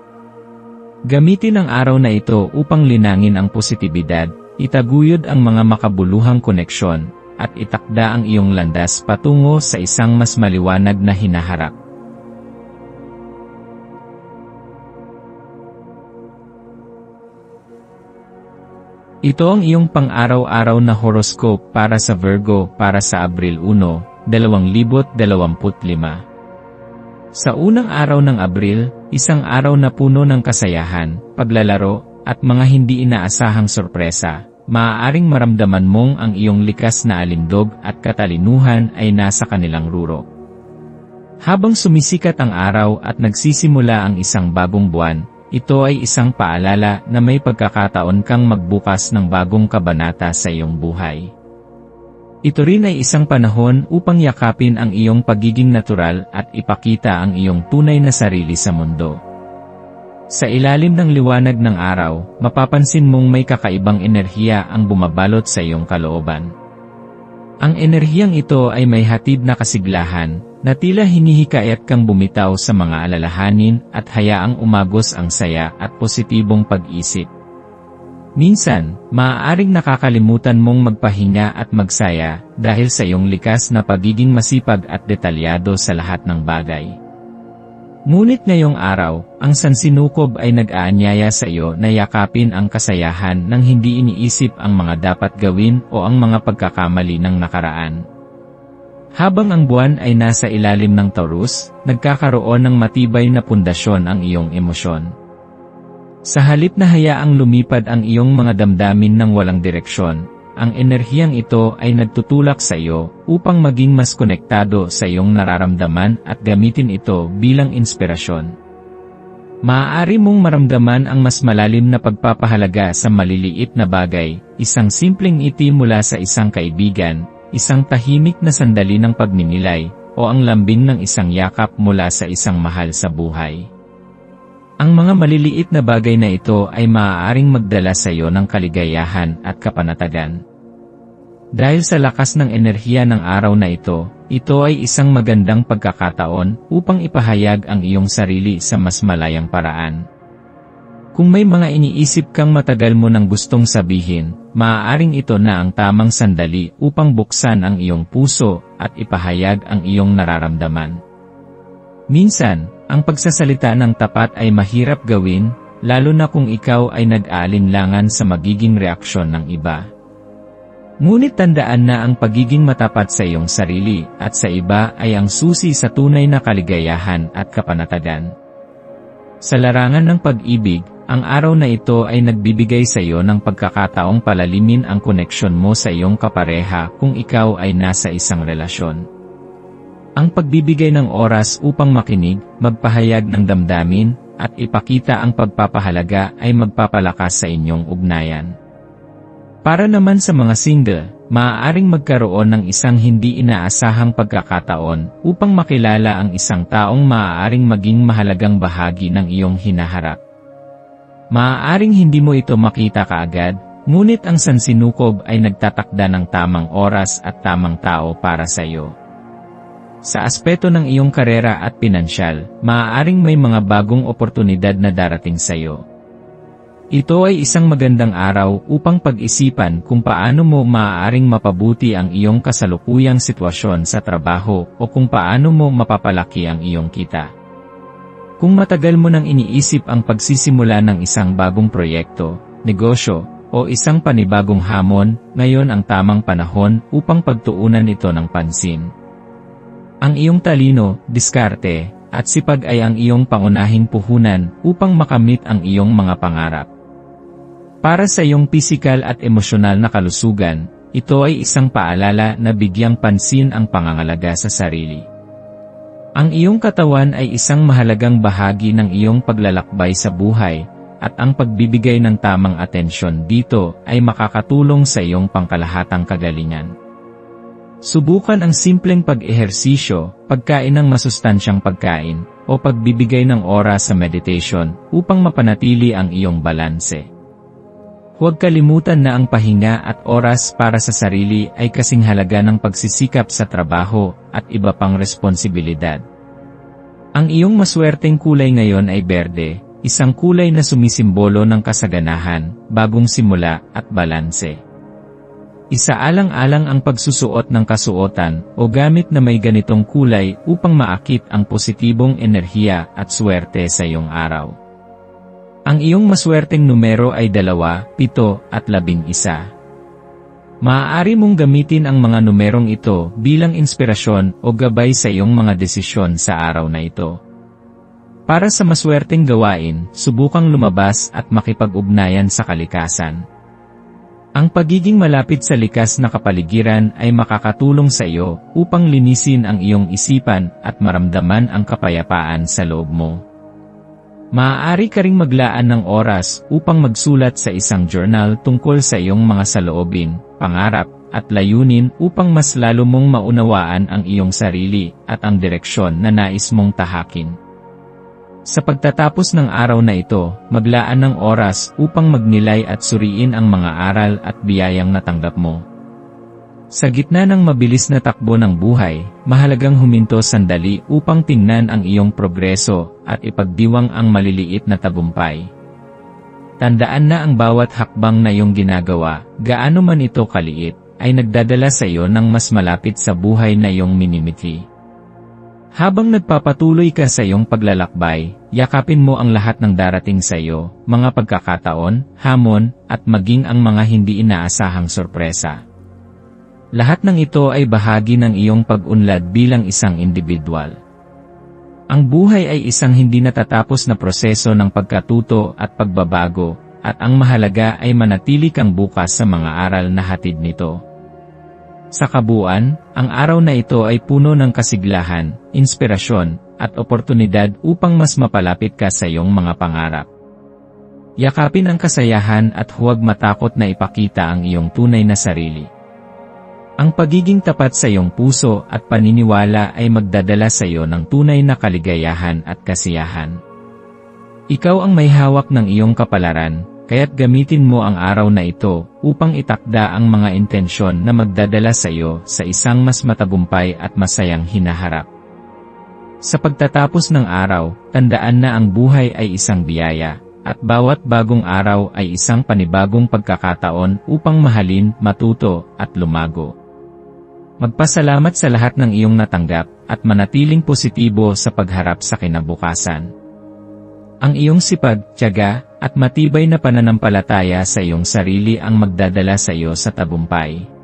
Gamitin ang araw na ito upang linangin ang positibidad, itaguyod ang mga makabuluhang koneksyon, at itakda ang iyong landas patungo sa isang mas maliwanag na hinaharap. Ito ang iyong pang-araw-araw na horoscope para sa Virgo para sa Abril 1, 2025. Sa unang araw ng Abril, isang araw na puno ng kasayahan, paglalaro, at mga hindi inaasahang sorpresa, maaaring maramdaman mong ang iyong likas na alindog at katalinuhan ay nasa kanilang ruro. Habang sumisikat ang araw at nagsisimula ang isang bagong buwan, ito ay isang paalala na may pagkakataon kang magbukas ng bagong kabanata sa iyong buhay. Ito rin ay isang panahon upang yakapin ang iyong pagiging natural at ipakita ang iyong tunay na sarili sa mundo. Sa ilalim ng liwanag ng araw, mapapansin mong may kakaibang enerhiya ang bumabalot sa iyong kalooban. Ang enerhiyang ito ay may hatid na kasiglahan, na tila hinihikayat kang bumitaw sa mga alalahanin at hayaang umagos ang saya at positibong pag-isip. Minsan, maaaring nakakalimutan mong magpahinga at magsaya dahil sa iyong likas na pagiging masipag at detalyado sa lahat ng bagay. Ngunit ngayong araw, ang sansinukob ay nag-aanyaya sa iyo na yakapin ang kasayahan nang hindi iniisip ang mga dapat gawin o ang mga pagkakamali ng nakaraan. Habang ang buwan ay nasa ilalim ng Taurus, nagkakaroon ng matibay na pundasyon ang iyong emosyon. Sa halip na hayaang lumipad ang iyong mga damdamin ng walang direksyon, ang enerhiyang ito ay nagtutulak sa iyo upang maging mas konektado sa iyong nararamdaman at gamitin ito bilang inspirasyon. Maaari mong maramdaman ang mas malalim na pagpapahalaga sa maliliit na bagay, isang simpleng ngiti mula sa isang kaibigan, isang tahimik na sandali ng pagninilay, o ang lambing ng isang yakap mula sa isang mahal sa buhay. Ang mga maliliit na bagay na ito ay maaaring magdala sa iyo ng kaligayahan at kapanatagan. Dahil sa lakas ng enerhiya ng araw na ito ay isang magandang pagkakataon upang ipahayag ang iyong sarili sa mas malayang paraan. Kung may mga iniisip kang matagal mo nang gustong sabihin, maaaring ito na ang tamang sandali upang buksan ang iyong puso at ipahayag ang iyong nararamdaman. Minsan, ang pagsasalita ng tapat ay mahirap gawin, lalo na kung ikaw ay nag-aalinlangan sa magiging reaksyon ng iba. Ngunit tandaan na ang pagiging matapat sa iyong sarili at sa iba ay ang susi sa tunay na kaligayahan at kapanatagan. Sa larangan ng pag-ibig, ang araw na ito ay nagbibigay sa iyo ng pagkakataong palalimin ang koneksyon mo sa iyong kapareha kung ikaw ay nasa isang relasyon. Ang pagbibigay ng oras upang makinig, magpahayag ng damdamin, at ipakita ang pagpapahalaga ay magpapalakas sa inyong ugnayan. Para naman sa mga single, maaaring magkaroon ng isang hindi inaasahang pagkakataon upang makilala ang isang taong maaaring maging mahalagang bahagi ng iyong hinaharap. Maaaring hindi mo ito makita kaagad, ngunit ang sansinukob ay nagtatakda ng tamang oras at tamang tao para sa iyo. Sa aspeto ng iyong karera at pinansyal, maaaring may mga bagong oportunidad na darating sa iyo. Ito ay isang magandang araw upang pag-isipan kung paano mo maaaring mapabuti ang iyong kasalukuyang sitwasyon sa trabaho o kung paano mo mapapalaki ang iyong kita. Kung matagal mo nang iniisip ang pagsisimula ng isang bagong proyekto, negosyo, o isang panibagong hamon, ngayon ang tamang panahon upang pagtuunan ito ng pansin. Ang iyong talino, diskarte, at sipag ay ang iyong pangunahing puhunan upang makamit ang iyong mga pangarap. Para sa iyong pisikal at emosyonal na kalusugan, ito ay isang paalala na bigyang pansin ang pangangalaga sa sarili. Ang iyong katawan ay isang mahalagang bahagi ng iyong paglalakbay sa buhay, at ang pagbibigay ng tamang atensyon dito ay makakatulong sa iyong pangkalahatang kagalingan. Subukan ang simpleng pag-ehersisyo, pagkain ng masustansyang pagkain, o pagbibigay ng oras sa meditation upang mapanatili ang iyong balanse. Huwag kalimutan na ang pahinga at oras para sa sarili ay kasing halaga ng pagsisikap sa trabaho at iba pang responsibilidad. Ang iyong maswerteng kulay ngayon ay berde, isang kulay na sumisimbolo ng kasaganahan, bagong simula at balanse. Isaalang-alang ang pagsusuot ng kasuotan o gamit na may ganitong kulay upang maakit ang positibong enerhiya at swerte sa iyong araw. Ang iyong maswerteng numero ay 2, 7 at 11. Maaari mong gamitin ang mga numerong ito bilang inspirasyon o gabay sa iyong mga desisyon sa araw na ito. Para sa maswerteng gawain, subukang lumabas at makipag-ugnayan sa kalikasan. Ang pagiging malapit sa likas na kapaligiran ay makakatulong sa iyo upang linisin ang iyong isipan at maramdaman ang kapayapaan sa loob mo. Maaari ka ring maglaan ng oras upang magsulat sa isang journal tungkol sa iyong mga saloobin, pangarap, at layunin upang mas lalo mong maunawaan ang iyong sarili at ang direksyon na nais mong tahakin. Sa pagtatapos ng araw na ito, maglaan ng oras upang magnilay at suriin ang mga aral at biyayang natanggap mo. Sa gitna ng mabilis na takbo ng buhay, mahalagang huminto sandali upang tingnan ang iyong progreso at ipagdiwang ang maliliit na tagumpay. Tandaan na ang bawat hakbang na iyong ginagawa, gaano man ito kaliit, ay nagdadala sa iyo ng mas malapit sa buhay na iyong minimiti. Habang nagpapatuloy ka sa iyong paglalakbay, yakapin mo ang lahat ng darating sa iyo, mga pagkakataon, hamon, at maging ang mga hindi inaasahang sorpresa. Lahat ng ito ay bahagi ng iyong pag-unlad bilang isang individual. Ang buhay ay isang hindi natatapos na proseso ng pagkatuto at pagbabago, at ang mahalaga ay manatili kang bukas sa mga aral na hatid nito. Sa kabuuan, ang araw na ito ay puno ng kasiglahan, inspirasyon, at oportunidad upang mas mapalapit ka sa iyong mga pangarap. Yakapin ang kasayahan at huwag matakot na ipakita ang iyong tunay na sarili. Ang pagiging tapat sa iyong puso at paniniwala ay magdadala sa iyo ng tunay na kaligayahan at kasiyahan. Ikaw ang may hawak ng iyong kapalaran, kaya't gamitin mo ang araw na ito upang itakda ang mga intensyon na magdadala sa iyo sa isang mas matagumpay at masayang hinaharap. Sa pagtatapos ng araw, tandaan na ang buhay ay isang biyaya, at bawat bagong araw ay isang panibagong pagkakataon upang mahalin, matuto, at lumago. Magpasalamat sa lahat ng iyong natanggap, at manatiling positibo sa pagharap sa kinabukasan. Ang iyong sipag, tiyaga, at matibay na pananampalataya sa iyong sarili ang magdadala sa iyo sa tagumpay.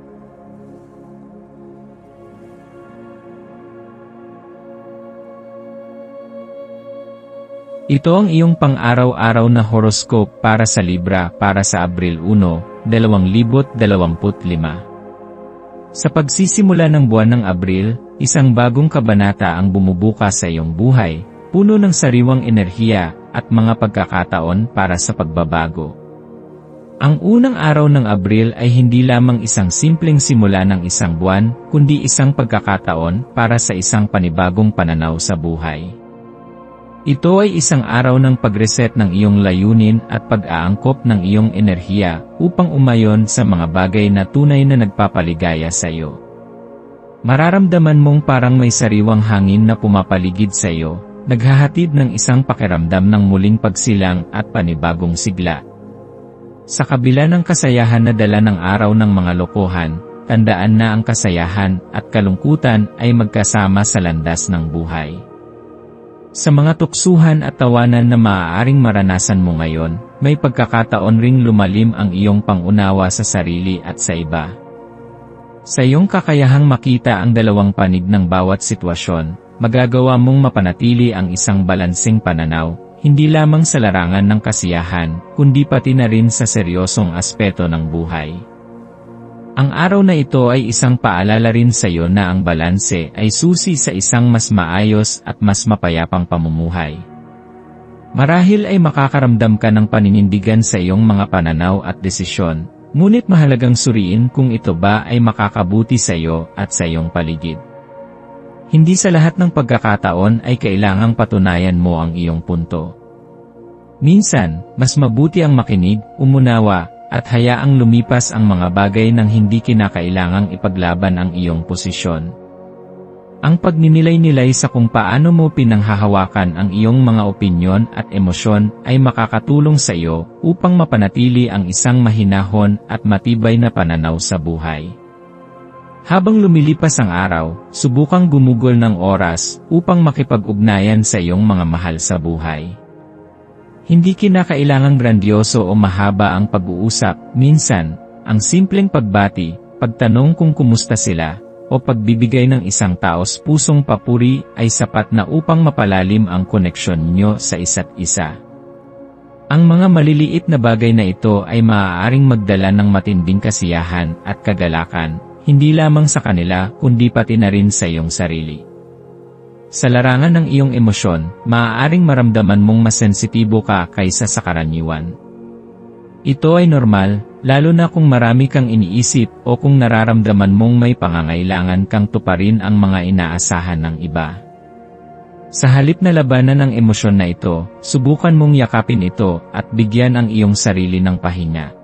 Ito ang iyong pang-araw-araw na horoscope para sa Libra para sa Abril 1, 2025. Sa pagsisimula ng buwan ng Abril, isang bagong kabanata ang bumubuka sa iyong buhay, puno ng sariwang enerhiya at mga pagkakataon para sa pagbabago. Ang unang araw ng Abril ay hindi lamang isang simpleng simula ng isang buwan, kundi isang pagkakataon para sa isang panibagong pananaw sa buhay. Ito ay isang araw ng pag-reset ng iyong layunin at pag-aangkop ng iyong enerhiya upang umayon sa mga bagay na tunay na nagpapaligaya sa iyo. Mararamdaman mong parang may sariwang hangin na pumapaligid sa iyo, naghahatid ng isang pakiramdam ng muling pagsilang at panibagong sigla. Sa kabila ng kasayahan na dala ng araw ng mga lokohan, tandaan na ang kasayahan at kalungkutan ay magkasama sa landas ng buhay. Sa mga tuksuhan at tawanan na maaaring maranasan mo ngayon, may pagkakataon ring lumalim ang iyong pangunawa sa sarili at sa iba. Sa iyong kakayahang makita ang dalawang panig ng bawat sitwasyon, magagawa mong mapanatili ang isang balanseng pananaw, hindi lamang sa larangan ng kasiyahan, kundi pati na rin sa seryosong aspeto ng buhay. Ang araw na ito ay isang paalala rin sa iyo na ang balanse ay susi sa isang mas maayos at mas mapayapang pamumuhay. Marahil ay makakaramdam ka ng paninindigan sa iyong mga pananaw at desisyon, ngunit mahalagang suriin kung ito ba ay makakabuti sa iyo at sa iyong paligid. Hindi sa lahat ng pagkakataon ay kailangang patunayan mo ang iyong punto. Minsan, mas mabuti ang makinig, umunawa, at hayaang lumipas ang mga bagay nang hindi kinakailangang ipaglaban ang iyong posisyon. Ang pagninilay-nilay sa kung paano mo pinanghahawakan ang iyong mga opinyon at emosyon ay makakatulong sa iyo upang mapanatili ang isang mahinahon at matibay na pananaw sa buhay. Habang lumilipas ang araw, subukang gumugol ng oras upang makipag-ugnayan sa iyong mga mahal sa buhay. Hindi kinakailangang grandioso o mahaba ang pag-uusap, minsan, ang simpleng pagbati, pagtanong kung kumusta sila, o pagbibigay ng isang taos pusong papuri ay sapat na upang mapalalim ang koneksyon nyo sa isa't isa. Ang mga maliliit na bagay na ito ay maaaring magdala ng matinding kasiyahan at kagalakan, hindi lamang sa kanila kundi pati na rin sa iyong sarili. Sa larangan ng iyong emosyon, maaaring maramdaman mong mas sensitibo ka kaysa sa karaniwan. Ito ay normal, lalo na kung marami kang iniisip o kung nararamdaman mong may pangangailangan kang tuparin ang mga inaasahan ng iba. Sa halip na labanan ng emosyon na ito, subukan mong yakapin ito at bigyan ang iyong sarili ng pahinga.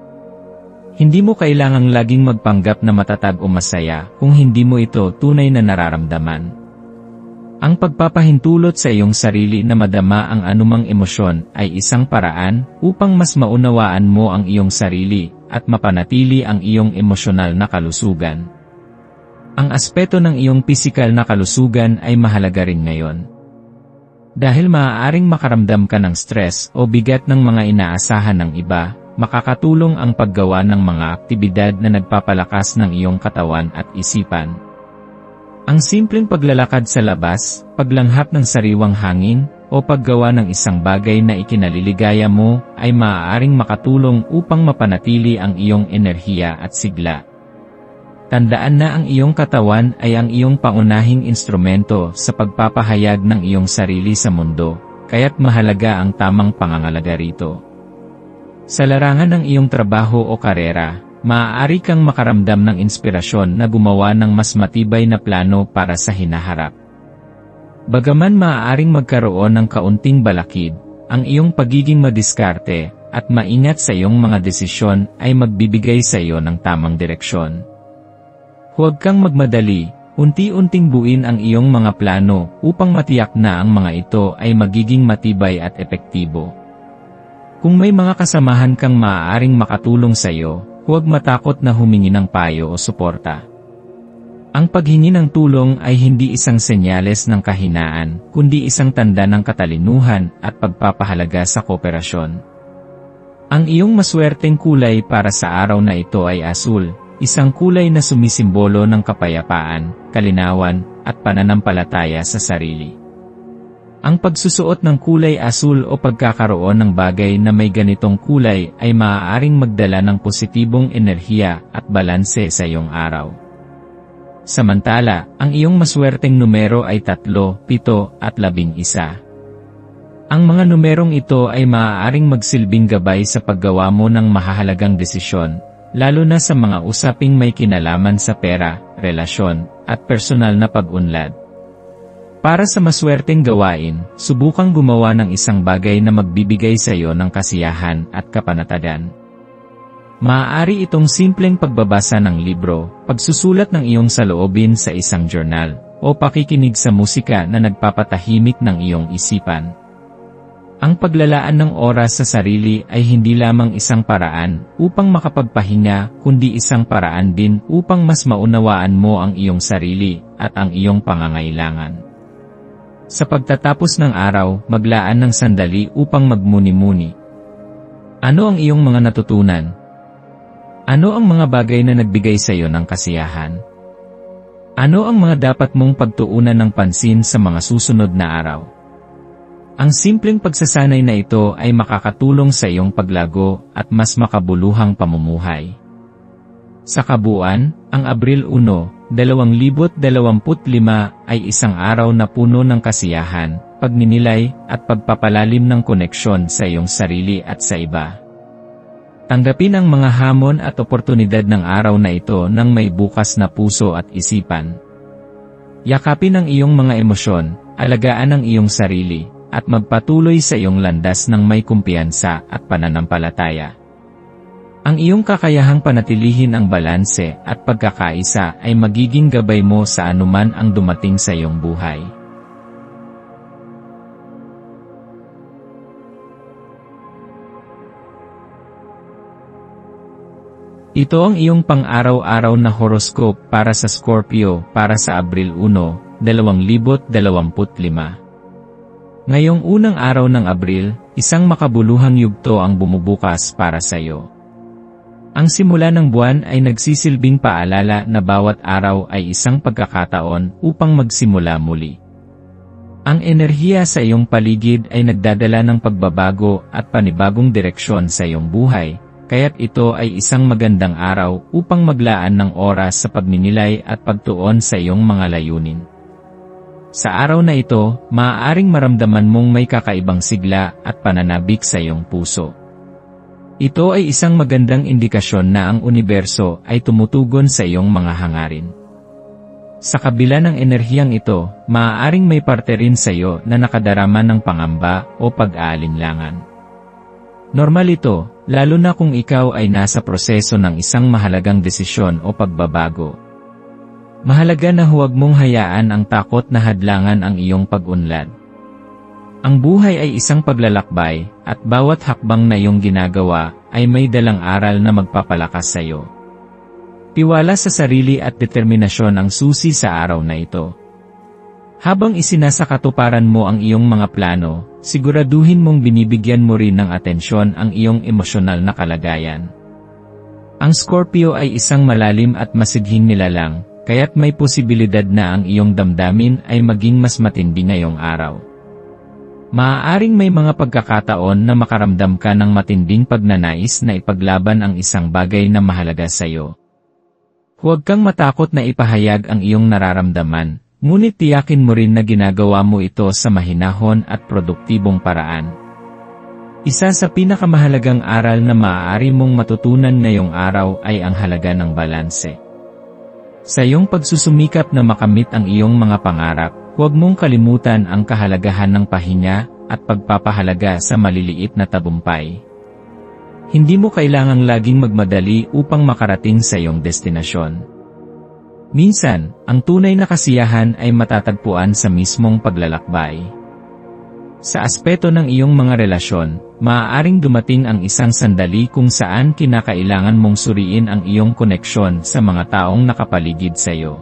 Hindi mo kailangang laging magpanggap na matatag o masaya kung hindi mo ito tunay na nararamdaman. Ang pagpapahintulot sa iyong sarili na madama ang anumang emosyon ay isang paraan upang mas maunawaan mo ang iyong sarili at mapanatili ang iyong emosyonal na kalusugan. Ang aspeto ng iyong pisikal na kalusugan ay mahalaga rin ngayon. Dahil maaaring makaramdam ka ng stress o bigat ng mga inaasahan ng iba, makakatulong ang paggawa ng mga aktibidad na nagpapalakas ng iyong katawan at isipan. Ang simpleng paglalakad sa labas, paglanghap ng sariwang hangin, o paggawa ng isang bagay na ikinaliligaya mo ay maaaring makatulong upang mapanatili ang iyong enerhiya at sigla. Tandaan na ang iyong katawan ay ang iyong pangunahing instrumento sa pagpapahayag ng iyong sarili sa mundo, kaya't mahalaga ang tamang pangangalaga rito. Sa larangan ng iyong trabaho o karera, maaari kang makaramdam ng inspirasyon na gumawa ng mas matibay na plano para sa hinaharap. Bagaman maaaring magkaroon ng kaunting balakid, ang iyong pagiging madiskarte at maingat sa iyong mga desisyon ay magbibigay sa iyo ng tamang direksyon. Huwag kang magmadali, unti-unting buuin ang iyong mga plano upang matiyak na ang mga ito ay magiging matibay at epektibo. Kung may mga kasamahan kang maaaring makatulong sa iyo, huwag matakot na humingi ng payo o suporta. Ang paghingi ng tulong ay hindi isang senyales ng kahinaan, kundi isang tanda ng katalinuhan at pagpapahalaga sa kooperasyon. Ang iyong maswerteng kulay para sa araw na ito ay asul, isang kulay na sumisimbolo ng kapayapaan, kalinawan, at pananampalataya sa sarili. Ang pagsusuot ng kulay asul o pagkakaroon ng bagay na may ganitong kulay ay maaaring magdala ng positibong enerhiya at balanse sa iyong araw. Samantala, ang iyong maswerteng numero ay 3, 7, at 11. Ang mga numerong ito ay maaaring magsilbing gabay sa paggawa mo ng mahahalagang desisyon, lalo na sa mga usaping may kinalaman sa pera, relasyon, at personal na pag-unlad. Para sa maswerteng gawain, subukang gumawa ng isang bagay na magbibigay sa iyo ng kasiyahan at kapanatagan. Maaari itong simpleng pagbabasa ng libro, pagsusulat ng iyong saloobin sa isang journal, o pakikinig sa musika na nagpapatahimik ng iyong isipan. Ang paglalaan ng oras sa sarili ay hindi lamang isang paraan upang makapagpahinga, kundi isang paraan din upang mas maunawaan mo ang iyong sarili at ang iyong pangangailangan. Sa pagtatapos ng araw, maglaan ng sandali upang magmuni-muni. Ano ang iyong mga natutunan? Ano ang mga bagay na nagbigay sa iyo ng kasiyahan? Ano ang mga dapat mong pagtuunan ng pansin sa mga susunod na araw? Ang simpleng pagsasanay na ito ay makakatulong sa iyong paglago at mas makabuluhang pamumuhay. Sa kabuuan, ang Abril 1, 2025 ay isang araw na puno ng kasiyahan, pagninilay, at pagpapalalim ng koneksyon sa iyong sarili at sa iba. Tanggapin ang mga hamon at oportunidad ng araw na ito ng may bukas na puso at isipan. Yakapin ang iyong mga emosyon, alagaan ang iyong sarili, at magpatuloy sa iyong landas ng may kumpiyansa at pananampalataya. Ang iyong kakayahang panatilihin ang balanse at pagkakaisa ay magiging gabay mo sa anuman ang dumating sa iyong buhay. Ito ang iyong pang-araw-araw na horoscope para sa Scorpio para sa Abril 1, 2025. Ngayong unang araw ng Abril, isang makabuluhang yugto ang bumubukas para sa iyo. Ang simula ng buwan ay nagsisilbing paalala na bawat araw ay isang pagkakataon upang magsimula muli. Ang enerhiya sa iyong paligid ay nagdadala ng pagbabago at panibagong direksyon sa iyong buhay. Kaya't ito ay isang magandang araw upang maglaan ng oras sa pagninilay at pagtuon sa iyong mga layunin. Sa araw na ito, maaaring maramdaman mong may kakaibang sigla at pananabik sa iyong puso. Ito ay isang magandang indikasyon na ang universo ay tumutugon sa iyong mga hangarin. Sa kabila ng enerhiyang ito, maaaring may parte rin sa iyo na nakadarama ng pangamba o pag-aalinlangan. Normal ito, lalo na kung ikaw ay nasa proseso ng isang mahalagang desisyon o pagbabago. Mahalaga na huwag mong hayaan ang takot na hadlangan ang iyong pag-unlad. Ang buhay ay isang paglalakbay, at bawat hakbang na iyong ginagawa ay may dalang aral na magpapalakas sa iyo. Tiwala sa sarili at determinasyon ang susi sa araw na ito. Habang isinasakatuparan mo ang iyong mga plano, siguraduhin mong binibigyan mo rin ng atensyon ang iyong emosyonal na kalagayan. Ang Scorpio ay isang malalim at masidhing nilalang, kaya't may posibilidad na ang iyong damdamin ay maging mas matindi ngayong araw. Maaaring may mga pagkakataon na makaramdam ka ng matinding pagnanais na ipaglaban ang isang bagay na mahalaga sa iyo. Huwag kang matakot na ipahayag ang iyong nararamdaman. Ngunit tiyakin mo rin na ginagawa mo ito sa mahinahon at produktibong paraan. Isa sa pinakamahalagang aral na maaari mong matutunan ngayong araw ay ang halaga ng balanse. Sa iyong pagsusumikap na makamit ang iyong mga pangarap, huwag mong kalimutan ang kahalagahan ng pahinga at pagpapahalaga sa maliliit na tagumpay. Hindi mo kailangang laging magmadali upang makarating sa iyong destinasyon. Minsan, ang tunay na kasiyahan ay matatagpuan sa mismong paglalakbay. Sa aspeto ng iyong mga relasyon, maaaring dumating ang isang sandali kung saan kinakailangan mong suriin ang iyong koneksyon sa mga taong nakapaligid sa iyo.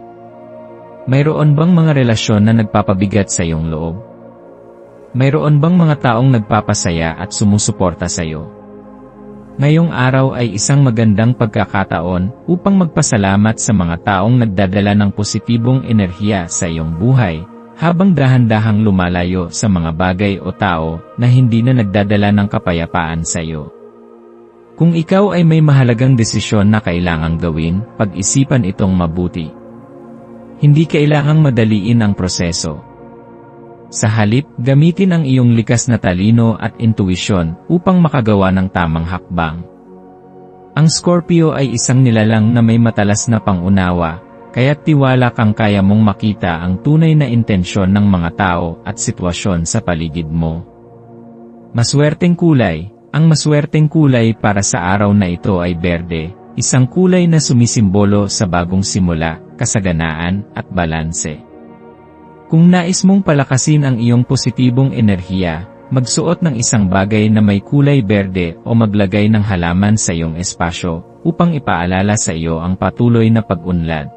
Mayroon bang mga relasyon na nagpapabigat sa iyong loob? Mayroon bang mga taong nagpapasaya at sumusuporta sa iyo? Ngayong araw ay isang magandang pagkakataon upang magpasalamat sa mga taong nagdadala ng positibong enerhiya sa iyong buhay, habang dahan-dahang lumalayo sa mga bagay o tao na hindi na nagdadala ng kapayapaan sa iyo. Kung ikaw ay may mahalagang desisyon na kailangang gawin, pag-isipan itong mabuti. Hindi kailangang madaliin ang proseso. Sa halip, gamitin ang iyong likas na talino at intuisyon upang makagawa ng tamang hakbang. Ang Scorpio ay isang nilalang na may matalas na pangunawa, kaya't tiwala kang kaya mong makita ang tunay na intensyon ng mga tao at sitwasyon sa paligid mo. Maswerteng kulay. Ang maswerteng kulay para sa araw na ito ay berde, isang kulay na sumisimbolo sa bagong simula, kasaganaan, at balanse. Kung nais mong palakasin ang iyong positibong enerhiya, magsuot ng isang bagay na may kulay berde o maglagay ng halaman sa iyong espasyo upang ipaalala sa iyo ang patuloy na pag-unlad.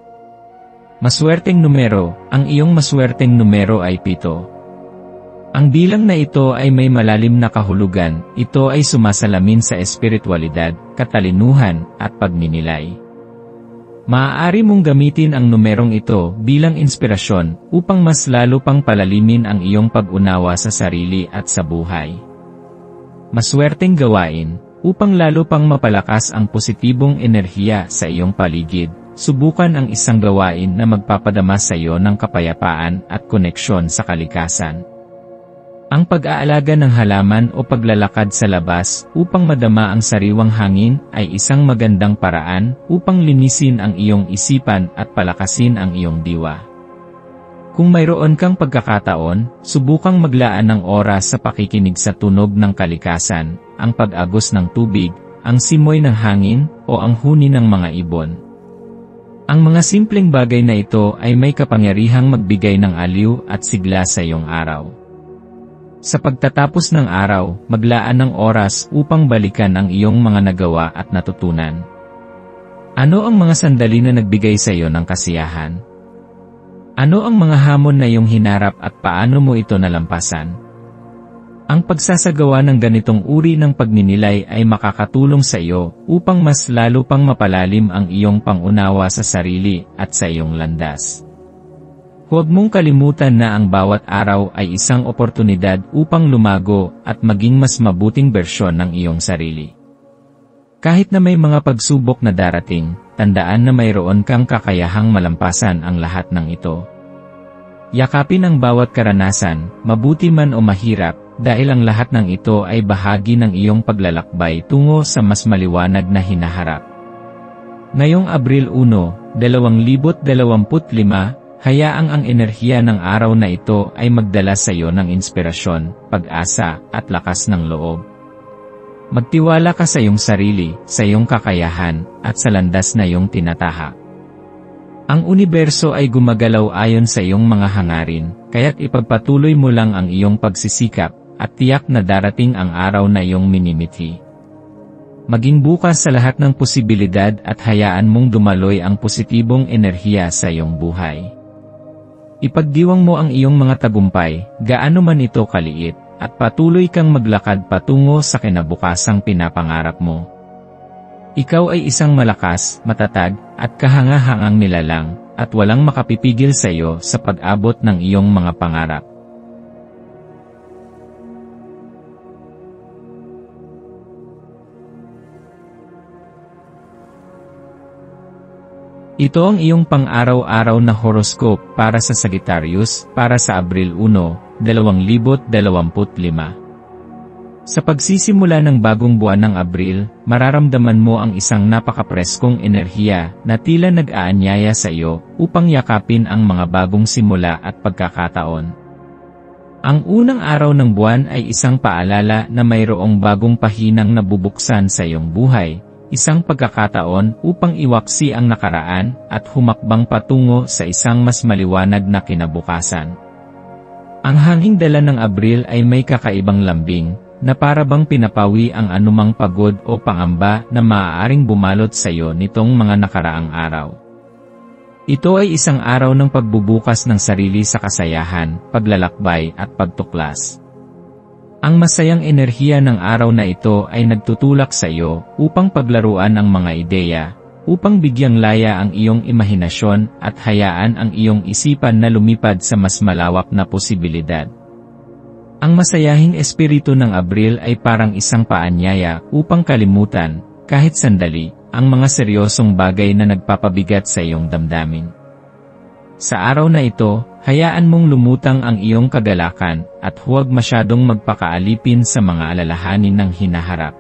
Maswerteng numero. Ang iyong maswerteng numero ay 7. Ang bilang na ito ay may malalim na kahulugan. Ito ay sumasalamin sa espiritualidad, katalinuhan, at pagninilay. Maaari mong gamitin ang numerong ito bilang inspirasyon upang mas lalo pang palalimin ang iyong pag-unawa sa sarili at sa buhay. Maswerteng gawain. Upang lalo pang mapalakas ang positibong enerhiya sa iyong paligid, subukan ang isang gawain na magpapadama sa iyo ng kapayapaan at koneksyon sa kalikasan. Ang pag-aalaga ng halaman o paglalakad sa labas upang madama ang sariwang hangin ay isang magandang paraan upang linisin ang iyong isipan at palakasin ang iyong diwa. Kung mayroon kang pagkakataon, subukang maglaan ng oras sa pakikinig sa tunog ng kalikasan, ang pag-agos ng tubig, ang simoy ng hangin, o ang huni ng mga ibon. Ang mga simpleng bagay na ito ay may kapangyarihang magbigay ng aliw at sigla sa iyong araw. Sa pagtatapos ng araw, maglaan ng oras upang balikan ang iyong mga nagawa at natutunan. Ano ang mga sandali na nagbigay sa iyo ng kasiyahan? Ano ang mga hamon na iyong hinarap at paano mo ito nalampasan? Ang pagsasagawa ng ganitong uri ng pagninilay ay makakatulong sa iyo upang mas lalo pang mapalalim ang iyong pangunawa sa sarili at sa iyong landas. Huwag mong kalimutan na ang bawat araw ay isang oportunidad upang lumago at maging mas mabuting bersyon ng iyong sarili. Kahit na may mga pagsubok na darating, tandaan na mayroon kang kakayahang malampasan ang lahat ng ito. Yakapin ang bawat karanasan, mabuti man o mahirap, dahil ang lahat ng ito ay bahagi ng iyong paglalakbay tungo sa mas maliwanag na hinaharap. Ngayong Abril 1, 2025, hayaang ang enerhiya ng araw na ito ay magdala sa iyo ng inspirasyon, pag-asa, at lakas ng loob. Magtiwala ka sa iyong sarili, sa iyong kakayahan, at sa landas na iyong tinatahak. Ang universo ay gumagalaw ayon sa iyong mga hangarin, kaya't ipagpatuloy mo lang ang iyong pagsisikap, at tiyak na darating ang araw na iyong minimithi. Maging bukas sa lahat ng posibilidad at hayaan mong dumaloy ang positibong enerhiya sa iyong buhay. Ipagdiwang mo ang iyong mga tagumpay, gaano man ito kaliit, at patuloy kang maglakad patungo sa kinabukasang pinapangarap mo. Ikaw ay isang malakas, matatag, at kahangahangang nilalang, at walang makapipigil sa iyo sa pag-abot ng iyong mga pangarap. Ito ang iyong pang-araw-araw na horoscope para sa Sagittarius para sa Abril 1, 2025. Sa pagsisimula ng bagong buwan ng Abril, mararamdaman mo ang isang napakapreskong enerhiya na tila nag-aanyaya sa iyo upang yakapin ang mga bagong simula at pagkakataon. Ang unang araw ng buwan ay isang paalala na mayroong bagong pahinang nabubuksan sa iyong buhay, isang pagkakataon upang iwaksi ang nakaraan at humakbang patungo sa isang mas maliwanag na kinabukasan. Ang hanging dala ng Abril ay may kakaibang lambing, na para bang pinapawi ang anumang pagod o pangamba na maaaring bumalot sa iyo nitong mga nakaraang araw. Ito ay isang araw ng pagbubukas ng sarili sa kasayahan, paglalakbay at pagtuklas. Ang masayang enerhiya ng araw na ito ay nagtutulak sa iyo upang paglaruan ang mga ideya, upang bigyang laya ang iyong imahinasyon at hayaan ang iyong isipan na lumipad sa mas malawak na posibilidad. Ang masayahing espiritu ng Abril ay parang isang paanyaya upang kalimutan, kahit sandali, ang mga seryosong bagay na nagpapabigat sa iyong damdamin. Sa araw na ito, hayaan mong lumutang ang iyong kagalakan at huwag masyadong magpakaalipin sa mga alalahanin ng hinaharap.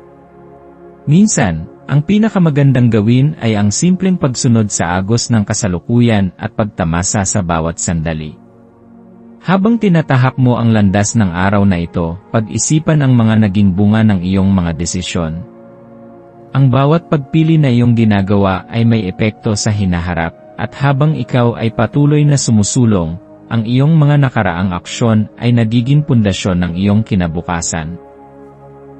Minsan, ang pinakamagandang gawin ay ang simpleng pagsunod sa agos ng kasalukuyan at pagtamasa sa bawat sandali. Habang tinatahak mo ang landas ng araw na ito, pag-isipan ang mga naging bunga ng iyong mga desisyon. Ang bawat pagpili na iyong ginagawa ay may epekto sa hinaharap, at habang ikaw ay patuloy na sumusulong, ang iyong mga nakaraang aksyon ay nagiging pundasyon ng iyong kinabukasan.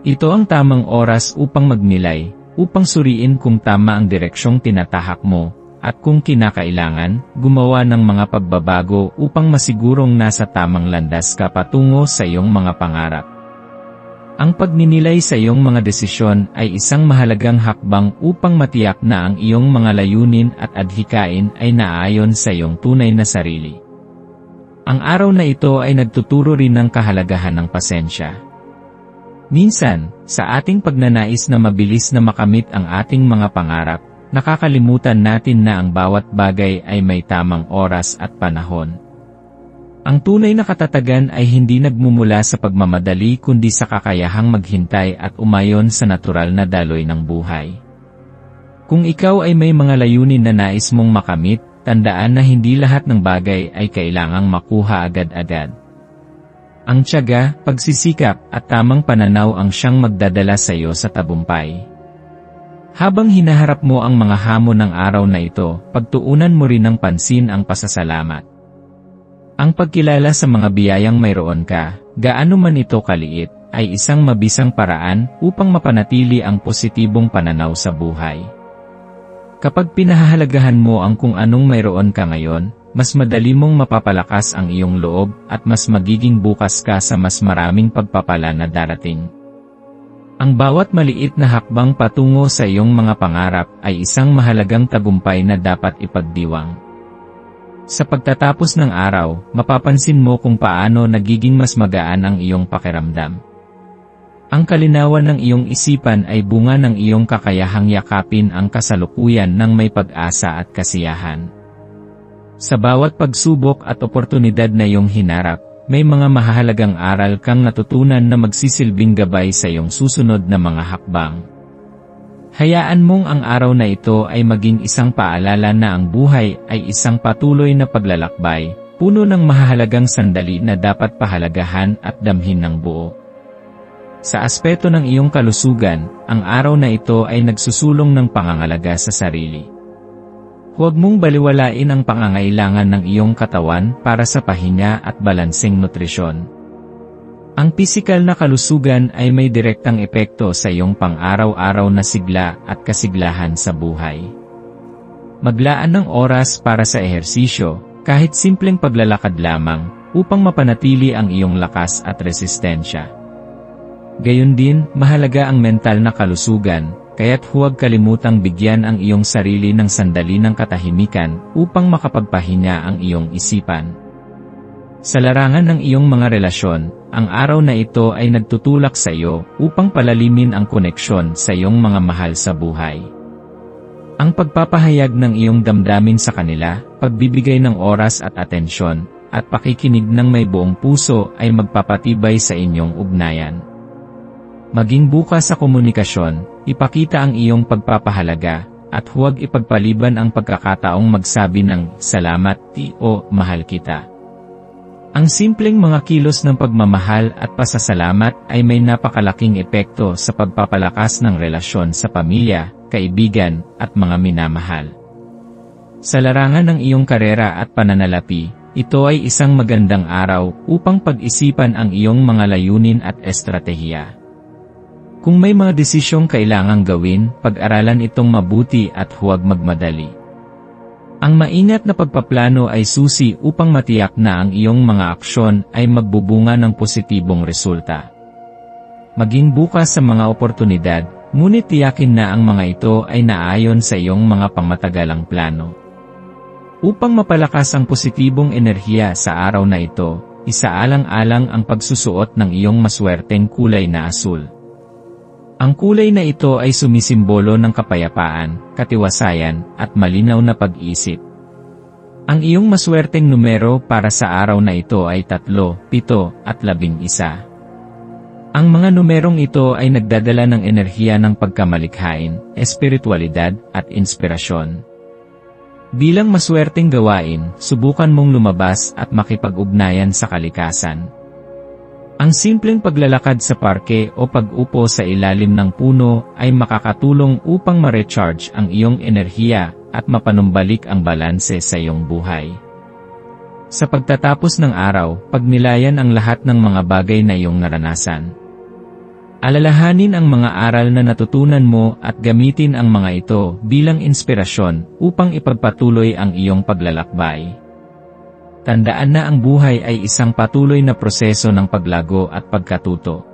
Ito ang tamang oras upang magnilay, upang suriin kung tama ang direksyong tinatahak mo, at kung kinakailangan, gumawa ng mga pagbabago upang masigurong nasa tamang landas ka patungo sa iyong mga pangarap. Ang pagninilay sa iyong mga desisyon ay isang mahalagang hakbang upang matiyak na ang iyong mga layunin at adhikain ay naaayon sa iyong tunay na sarili. Ang araw na ito ay nagtuturo rin ng kahalagahan ng pasensya. Minsan, sa ating pagnanais na mabilis na makamit ang ating mga pangarap, nakakalimutan natin na ang bawat bagay ay may tamang oras at panahon. Ang tunay na katatagan ay hindi nagmumula sa pagmamadali kundi sa kakayahang maghintay at umayon sa natural na daloy ng buhay. Kung ikaw ay may mga layunin na nais mong makamit, tandaan na hindi lahat ng bagay ay kailangang makuha agad-agad. Ang tiyaga, pagsisikap at tamang pananaw ang siyang magdadala sa iyo sa tagumpay. Habang hinaharap mo ang mga hamon ng araw na ito, pagtuunan mo rin ng pansin ang pasasalamat. Ang pagkilala sa mga biyayang mayroon ka, gaano man ito kaliit, ay isang mabisang paraan upang mapanatili ang positibong pananaw sa buhay. Kapag pinahahalagahan mo ang kung anong mayroon ka ngayon, mas madali mong mapapalakas ang iyong loob at mas magiging bukas ka sa mas maraming pagpapala na darating. Ang bawat maliit na hakbang patungo sa iyong mga pangarap ay isang mahalagang tagumpay na dapat ipagdiwang. Sa pagtatapos ng araw, mapapansin mo kung paano nagiging mas magaan ang iyong pakiramdam. Ang kalinawan ng iyong isipan ay bunga ng iyong kakayahang yakapin ang kasalukuyan ng may pag-asa at kasiyahan. Sa bawat pagsubok at oportunidad na iyong hinarap, may mga mahahalagang aral kang natutunan na magsisilbing gabay sa iyong susunod na mga hakbang. Hayaan mong ang araw na ito ay maging isang paalala na ang buhay ay isang patuloy na paglalakbay, puno ng mahahalagang sandali na dapat pahalagahan at damhin ng buo. Sa aspeto ng iyong kalusugan, ang araw na ito ay nagsusulong ng pangangalaga sa sarili. Huwag mong baliwalain ang pangangailangan ng iyong katawan para sa pahinga at balanseng nutrisyon. Ang pisikal na kalusugan ay may direktang epekto sa iyong pang-araw-araw na sigla at kasiglahan sa buhay. Maglaan ng oras para sa ehersisyo, kahit simpleng paglalakad lamang, upang mapanatili ang iyong lakas at resistensya. Gayon din, mahalaga ang mental na kalusugan, kaya't huwag kalimutang bigyan ang iyong sarili ng sandali ng katahimikan upang makapagpahinga ang iyong isipan. Sa larangan ng iyong mga relasyon, ang araw na ito ay nagtutulak sa iyo upang palalimin ang koneksyon sa iyong mga mahal sa buhay. Ang pagpapahayag ng iyong damdamin sa kanila, pagbibigay ng oras at atensyon, at pakikinig ng may buong puso ay magpapatibay sa inyong ugnayan. Maging bukas sa komunikasyon, ipakita ang iyong pagpapahalaga, at huwag ipagpaliban ang pagkakataong magsabi ng salamat o mahal kita. Ang simpleng mga kilos ng pagmamahal at pasasalamat ay may napakalaking epekto sa pagpapalakas ng relasyon sa pamilya, kaibigan, at mga minamahal. Sa larangan ng iyong karera at pananalapi, ito ay isang magandang araw upang pag-isipan ang iyong mga layunin at estratehiya. Kung may mga desisyong kailangang gawin, pag-aralan itong mabuti at huwag magmadali. Ang maingat na pagpaplano ay susi upang matiyak na ang iyong mga aksyon ay magbubunga ng positibong resulta. Maging bukas sa mga oportunidad, ngunit tiyakin na ang mga ito ay naayon sa iyong mga pangmatagalang plano. Upang mapalakas ang positibong enerhiya sa araw na ito, isaalang-alang ang pagsusuot ng iyong maswerteng kulay na asul. Ang kulay na ito ay sumisimbolo ng kapayapaan, katiwasayan, at malinaw na pag-isip. Ang iyong maswerteng numero para sa araw na ito ay 3, 7, at 11. Ang mga numerong ito ay nagdadala ng enerhiya ng pagkamalikhain, espiritualidad, at inspirasyon. Bilang maswerteng gawain, subukan mong lumabas at makipag-ugnayan sa kalikasan. Ang simpleng paglalakad sa parke o pag-upo sa ilalim ng puno ay makakatulong upang ma-recharge ang iyong enerhiya at mapanumbalik ang balanse sa iyong buhay. Sa pagtatapos ng araw, pagnilayan ang lahat ng mga bagay na iyong naranasan. Alalahanin ang mga aral na natutunan mo at gamitin ang mga ito bilang inspirasyon upang ipagpatuloy ang iyong paglalakbay. Tandaan na ang buhay ay isang patuloy na proseso ng paglago at pagkatuto.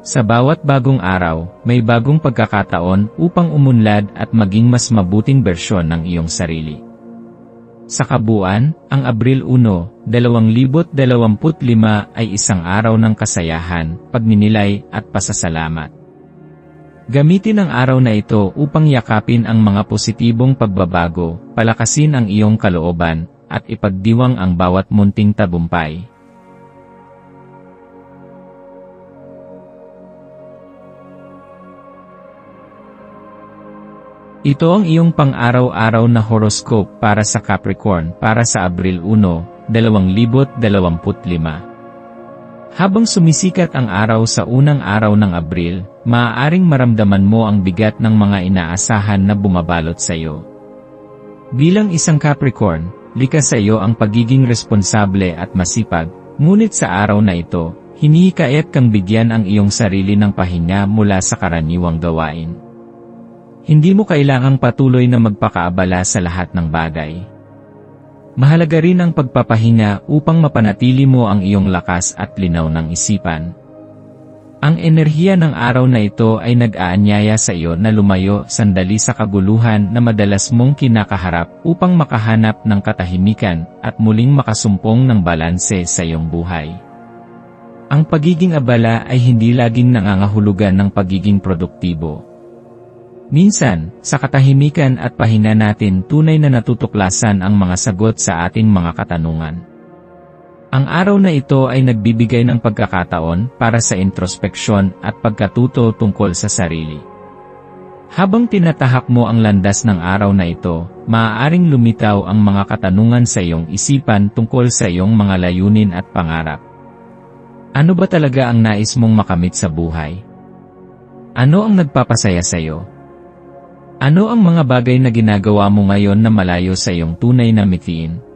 Sa bawat bagong araw, may bagong pagkakataon upang umunlad at maging mas mabuting bersyon ng iyong sarili. Sa kabuuan, ang Abril 1, 2025 ay isang araw ng kasayahan, pagninilay, at pasasalamat. Gamitin ang araw na ito upang yakapin ang mga positibong pagbabago, palakasin ang iyong kalooban, at ipagdiwang ang bawat munting tagumpay. Ito ang iyong pang-araw-araw na horoscope para sa Capricorn para sa Abril 1, 2025. Habang sumisikat ang araw sa unang araw ng Abril, maaaring maramdaman mo ang bigat ng mga inaasahan na bumabalot sa iyo. Bilang isang Capricorn, likas sa iyo ang pagiging responsable at masipag, ngunit sa araw na ito, hinihikayat kang bigyan ang iyong sarili ng pahinga mula sa karaniwang gawain. Hindi mo kailangang patuloy na magpakaabala sa lahat ng bagay. Mahalaga rin ang pagpapahinga upang mapanatili mo ang iyong lakas at linaw ng isipan. Ang enerhiya ng araw na ito ay nag-aanyaya sa iyo na lumayo sandali sa kaguluhan na madalas mong kinakaharap upang makahanap ng katahimikan at muling makasumpong ng balanse sa iyong buhay. Ang pagiging abala ay hindi laging nangangahulugan ng pagiging produktibo. Minsan, sa katahimikan at pahinga natin tunay na natutuklasan ang mga sagot sa ating mga katanungan. Ang araw na ito ay nagbibigay ng pagkakataon para sa introspeksyon at pagkatuto tungkol sa sarili. Habang tinatahak mo ang landas ng araw na ito, maaaring lumitaw ang mga katanungan sa iyong isipan tungkol sa iyong mga layunin at pangarap. Ano ba talaga ang nais mong makamit sa buhay? Ano ang nagpapasaya sa iyo? Ano ang mga bagay na ginagawa mo ngayon na malayo sa iyong tunay na mithiin?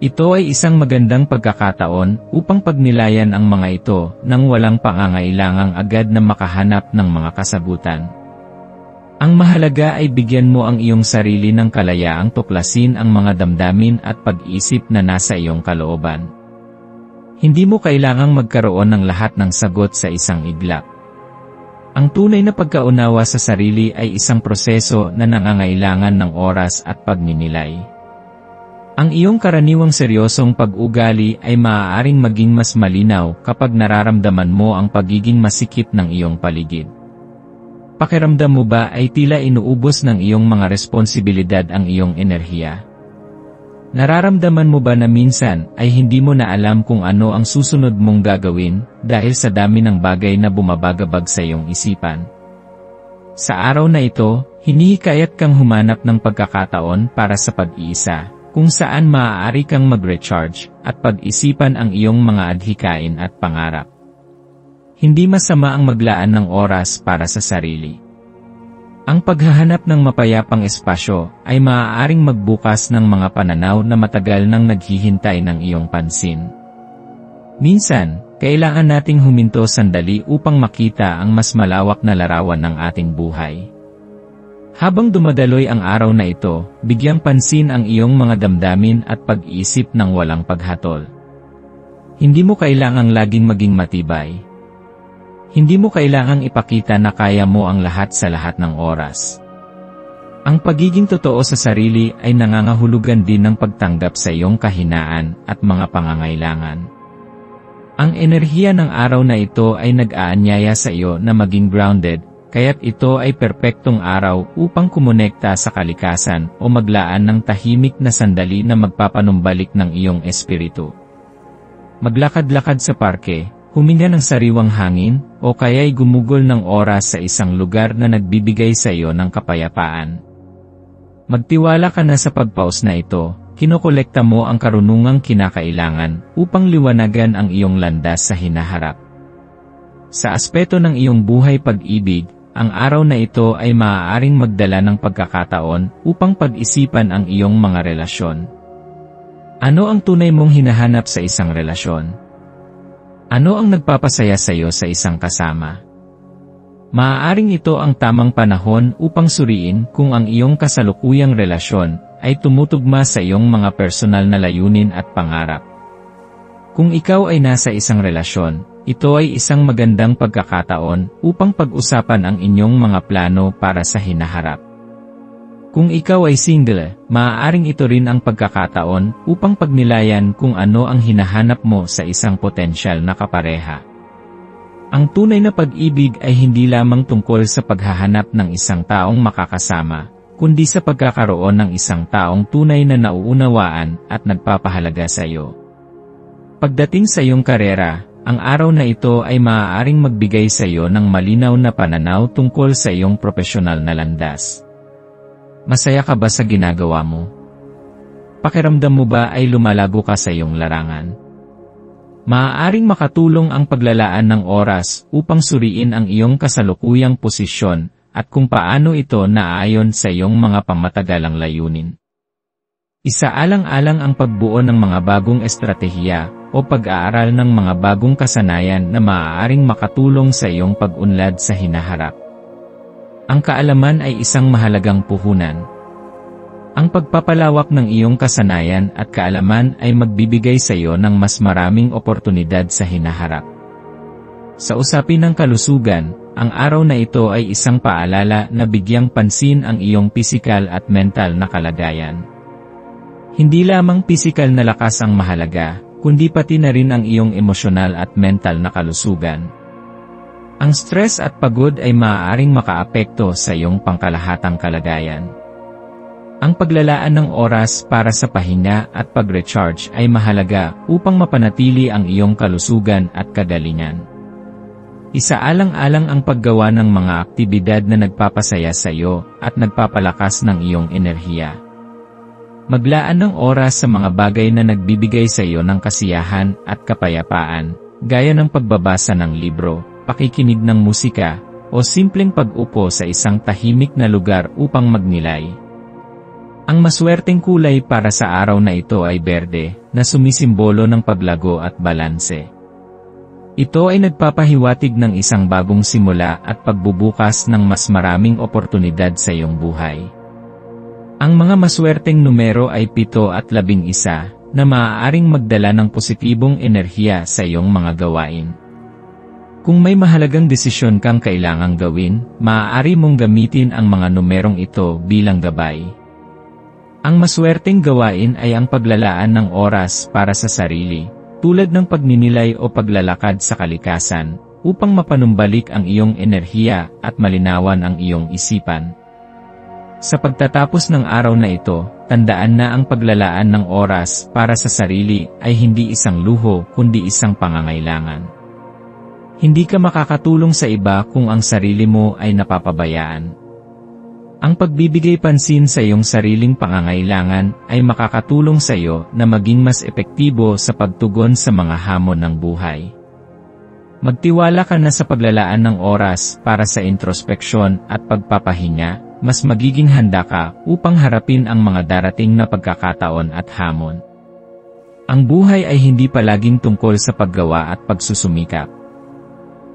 Ito ay isang magandang pagkakataon upang pagnilayan ang mga ito nang walang pangangailangang agad na makahanap ng mga kasagutan. Ang mahalaga ay bigyan mo ang iyong sarili ng kalayaang tuklasin ang mga damdamin at pag-isip na nasa iyong kalooban. Hindi mo kailangang magkaroon ng lahat ng sagot sa isang iglap. Ang tunay na pagkaunawa sa sarili ay isang proseso na nangangailangan ng oras at pagninilay. Ang iyong karaniwang seryosong pag-ugali ay maaaring maging mas malinaw kapag nararamdaman mo ang pagiging masikip ng iyong paligid. Pakiramdam mo ba ay tila inuubos ng iyong mga responsibilidad ang iyong enerhiya? Nararamdaman mo ba na minsan ay hindi mo na alam kung ano ang susunod mong gagawin dahil sa dami ng bagay na bumabagabag sa iyong isipan? Sa araw na ito, hinihikayat kang humanap ng pagkakataon para sa pag-iisa, kung saan maaari kang mag-recharge at pag-isipan ang iyong mga adhikain at pangarap. Hindi masama ang maglaan ng oras para sa sarili. Ang paghahanap ng mapayapang espasyo ay maaaring magbukas ng mga pananaw na matagal nang naghihintay ng iyong pansin. Minsan, kailangan nating huminto sandali upang makita ang mas malawak na larawan ng ating buhay. Habang dumadaloy ang araw na ito, bigyang pansin ang iyong mga damdamin at pag-iisip ng walang paghatol. Hindi mo kailangang laging maging matibay. Hindi mo kailangang ipakita na kaya mo ang lahat sa lahat ng oras. Ang pagiging totoo sa sarili ay nangangahulugan din ng pagtanggap sa iyong kahinaan at mga pangangailangan. Ang enerhiya ng araw na ito ay nag-aanyaya sa iyo na maging grounded, kaya't ito ay perpektong araw upang kumonekta sa kalikasan o maglaan ng tahimik na sandali na magpapanumbalik ng iyong espiritu. Maglakad-lakad sa parke, huminga ng sariwang hangin, o kaya'y gumugol ng oras sa isang lugar na nagbibigay sa iyo ng kapayapaan. Magtiwala ka na sa pagpaus na ito, kinokolekta mo ang karunungang kinakailangan upang liwanagan ang iyong landas sa hinaharap. Sa aspeto ng iyong buhay pag-ibig, ang araw na ito ay maaaring magdala ng pagkakataon upang pag-isipan ang iyong mga relasyon. Ano ang tunay mong hinahanap sa isang relasyon? Ano ang nagpapasaya sa iyo sa isang kasama? Maaaring ito ang tamang panahon upang suriin kung ang iyong kasalukuyang relasyon ay tumutugma sa iyong mga personal na layunin at pangarap. Kung ikaw ay nasa isang relasyon, ito ay isang magandang pagkakataon upang pag-usapan ang inyong mga plano para sa hinaharap. Kung ikaw ay single, maaaring ito rin ang pagkakataon upang pagnilayan kung ano ang hinahanap mo sa isang potensyal na kapareha. Ang tunay na pag-ibig ay hindi lamang tungkol sa paghahanap ng isang taong makakasama, kundi sa pagkakaroon ng isang taong tunay na nauunawaan at nagpapahalaga sa iyo. Pagdating sa iyong karera, ang araw na ito ay maaaring magbigay sa iyo ng malinaw na pananaw tungkol sa iyong propesyonal na landas. Masaya ka ba sa ginagawa mo? Pakiramdam mo ba ay lumalago ka sa iyong larangan? Maaaring makatulong ang paglalaan ng oras upang suriin ang iyong kasalukuyang posisyon at kung paano ito naaayon sa iyong mga pangmatagalang layunin. Isaalang-alang ang pagbuo ng mga bagong estratehiya o pag-aaral ng mga bagong kasanayan na maaaring makatulong sa iyong pag-unlad sa hinaharap. Ang kaalaman ay isang mahalagang puhunan. Ang pagpapalawak ng iyong kasanayan at kaalaman ay magbibigay sa iyo ng mas maraming oportunidad sa hinaharap. Sa usapin ng kalusugan, ang araw na ito ay isang paalala na bigyang pansin ang iyong pisikal at mental na kalagayan. Hindi lamang pisikal na lakas ang mahalaga, kundi pati na rin ang iyong emosyonal at mental na kalusugan. Ang stress at pagod ay maaaring makaapekto sa iyong pangkalahatang kalagayan. Ang paglalaan ng oras para sa pahinga at pag-recharge ay mahalaga upang mapanatili ang iyong kalusugan at kagalingan. Isaalang-alang ang paggawa ng mga aktibidad na nagpapasaya sa iyo at nagpapalakas ng iyong enerhiya. Maglaan ng oras sa mga bagay na nagbibigay sa iyo ng kasiyahan at kapayapaan, gaya ng pagbabasa ng libro, pakikinig ng musika, o simpleng pag-upo sa isang tahimik na lugar upang magnilay. Ang maswerteng kulay para sa araw na ito ay berde, na sumisimbolo ng paglago at balanse. Ito ay nagpapahiwatig ng isang bagong simula at pagbubukas ng mas maraming oportunidad sa iyong buhay. Ang mga maswerteng numero ay 7 at 11, na maaaring magdala ng positibong enerhiya sa iyong mga gawain. Kung may mahalagang desisyon kang kailangang gawin, maaari mong gamitin ang mga numerong ito bilang gabay. Ang maswerteng gawain ay ang paglalaan ng oras para sa sarili, tulad ng pagninilay o paglalakad sa kalikasan, upang mapanumbalik ang iyong enerhiya at malinawan ang iyong isipan. Sa pagtatapos ng araw na ito, tandaan na ang paglalaan ng oras para sa sarili ay hindi isang luho kundi isang pangangailangan. Hindi ka makakatulong sa iba kung ang sarili mo ay napapabayaan. Ang pagbibigay pansin sa iyong sariling pangangailangan ay makakatulong sa iyo na maging mas epektibo sa pagtugon sa mga hamon ng buhay. Magtiwala ka na sa paglalaan ng oras para sa introspeksyon at pagpapahinga, mas magiging handa ka upang harapin ang mga darating na pagkakataon at hamon. Ang buhay ay hindi palaging tungkol sa paggawa at pagsusumikap.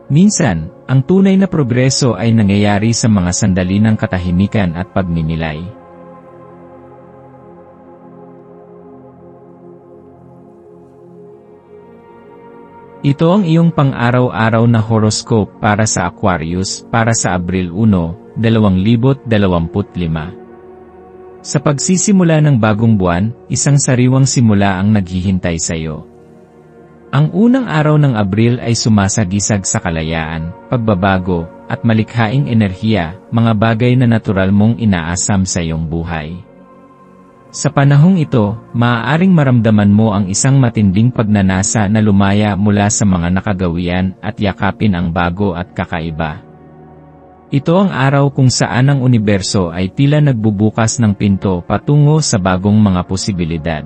Minsan, ang tunay na progreso ay nangyayari sa mga sandali ng katahimikan at pagninilay. Ito ang iyong pang-araw-araw na horoscope para sa Aquarius para sa Abril 1, 2025. Sa pagsisimula ng bagong buwan, isang sariwang simula ang naghihintay sa iyo. Ang unang araw ng Abril ay sumasagisag sa kalayaan, pagbabago, at malikhaing enerhiya, mga bagay na natural mong inaasam sa iyong buhay. Sa panahong ito, maaaring maramdaman mo ang isang matinding pagnanasa na lumaya mula sa mga nakagawian at yakapin ang bago at kakaiba. Ito ang araw kung saan ang universo ay tila nagbubukas ng pinto patungo sa bagong mga posibilidad.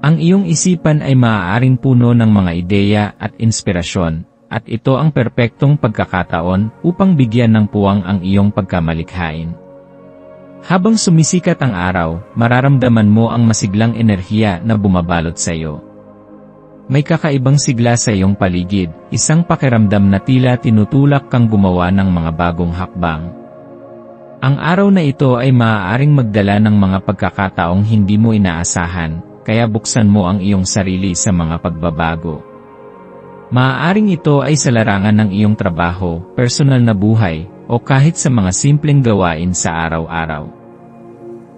Ang iyong isipan ay maaaring puno ng mga ideya at inspirasyon, at ito ang perpektong pagkakataon upang bigyan ng puwang ang iyong pagkamalikhain. Habang sumisikat ang araw, mararamdaman mo ang masiglang enerhiya na bumabalot sa iyo. May kakaibang sigla sa iyong paligid, isang pakiramdam na tila tinutulak kang gumawa ng mga bagong hakbang. Ang araw na ito ay maaaring magdala ng mga pagkakataong hindi mo inaasahan, kaya buksan mo ang iyong sarili sa mga pagbabago. Maaaring ito ay sa larangan ng iyong trabaho, personal na buhay, o kahit sa mga simpleng gawain sa araw-araw.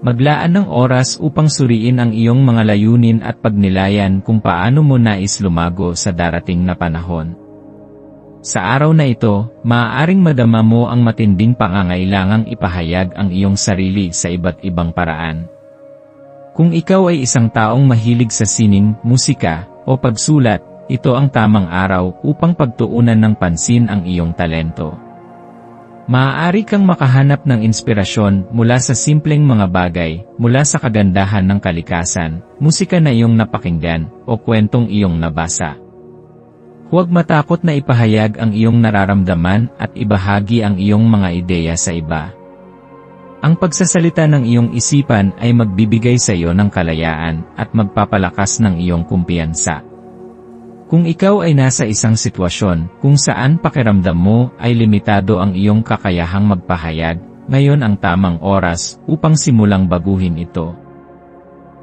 Maglaan ng oras upang suriin ang iyong mga layunin at pagnilayan kung paano mo nais lumago sa darating na panahon. Sa araw na ito, maaaring madama mo ang matinding pangangailangang ipahayag ang iyong sarili sa iba't ibang paraan. Kung ikaw ay isang taong mahilig sa sining, musika, o pagsulat, ito ang tamang araw upang pagtuunan ng pansin ang iyong talento. Maaari kang makahanap ng inspirasyon mula sa simpleng mga bagay, mula sa kagandahan ng kalikasan, musika na iyong napakinggan, o kwentong iyong nabasa. Huwag matakot na ipahayag ang iyong nararamdaman at ibahagi ang iyong mga ideya sa iba. Ang pagsasalita ng iyong isipan ay magbibigay sa iyo ng kalayaan at magpapalakas ng iyong kumpiyansa. Kung ikaw ay nasa isang sitwasyon kung saan pakiramdam mo ay limitado ang iyong kakayahang magpahayag, ngayon ang tamang oras upang simulang baguhin ito.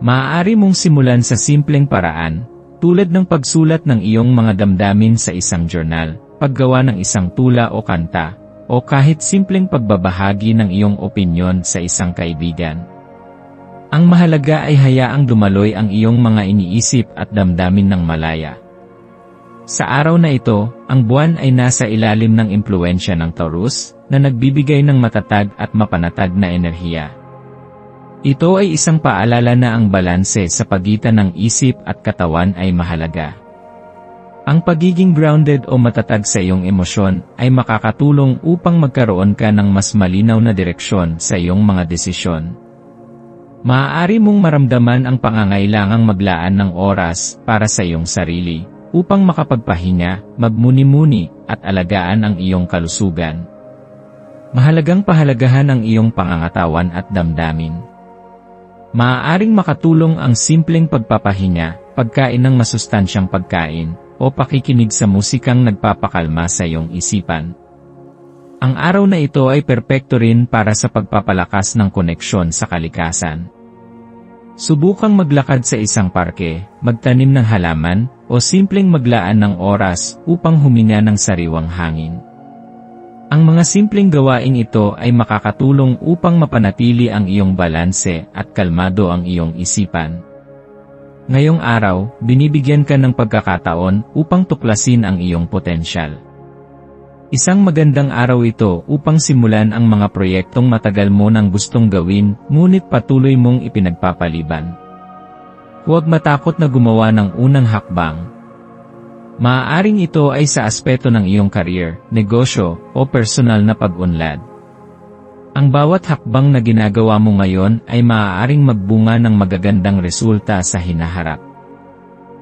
Maaari mong simulan sa simpleng paraan, tulad ng pagsulat ng iyong mga damdamin sa isang journal, paggawa ng isang tula o kanta, o kahit simpleng pagbabahagi ng iyong opinyon sa isang kaibigan. Ang mahalaga ay hayaang dumaloy ang iyong mga iniisip at damdamin ng malaya. Sa araw na ito, ang buwan ay nasa ilalim ng impluwensya ng Taurus, na nagbibigay ng matatag at mapanatag na enerhiya. Ito ay isang paalala na ang balanse sa pagitan ng isip at katawan ay mahalaga. Ang pagiging grounded o matatag sa iyong emosyon ay makakatulong upang magkaroon ka ng mas malinaw na direksyon sa iyong mga desisyon. Maaari mong maramdaman ang pangangailangang maglaan ng oras para sa iyong sarili, upang makapagpahinga, magmuni-muni, at alagaan ang iyong kalusugan. Mahalagang pahalagahan ang iyong pangangatawan at damdamin. Maaaring makatulong ang simpleng pagpapahinga, pagkain ng masustansyang pagkain, o pakikinig sa musikang nagpapakalma sa iyong isipan. Ang araw na ito ay perpekto rin para sa pagpapalakas ng koneksyon sa kalikasan. Subukang maglakad sa isang parke, magtanim ng halaman, o simpleng maglaan ng oras upang huminga ng sariwang hangin. Ang mga simpleng gawaing ito ay makakatulong upang mapanatili ang iyong balanse at kalmado ang iyong isipan. Ngayong araw, binibigyan ka ng pagkakataon upang tuklasin ang iyong potensyal. Isang magandang araw ito upang simulan ang mga proyektong matagal mo nang gustong gawin, ngunit patuloy mong ipinagpapaliban. Huwag matakot na gumawa ng unang hakbang. Maaaring ito ay sa aspeto ng iyong career, negosyo, o personal na pag-unlad. Ang bawat hakbang na ginagawa mo ngayon ay maaaring magbunga ng magagandang resulta sa hinaharap.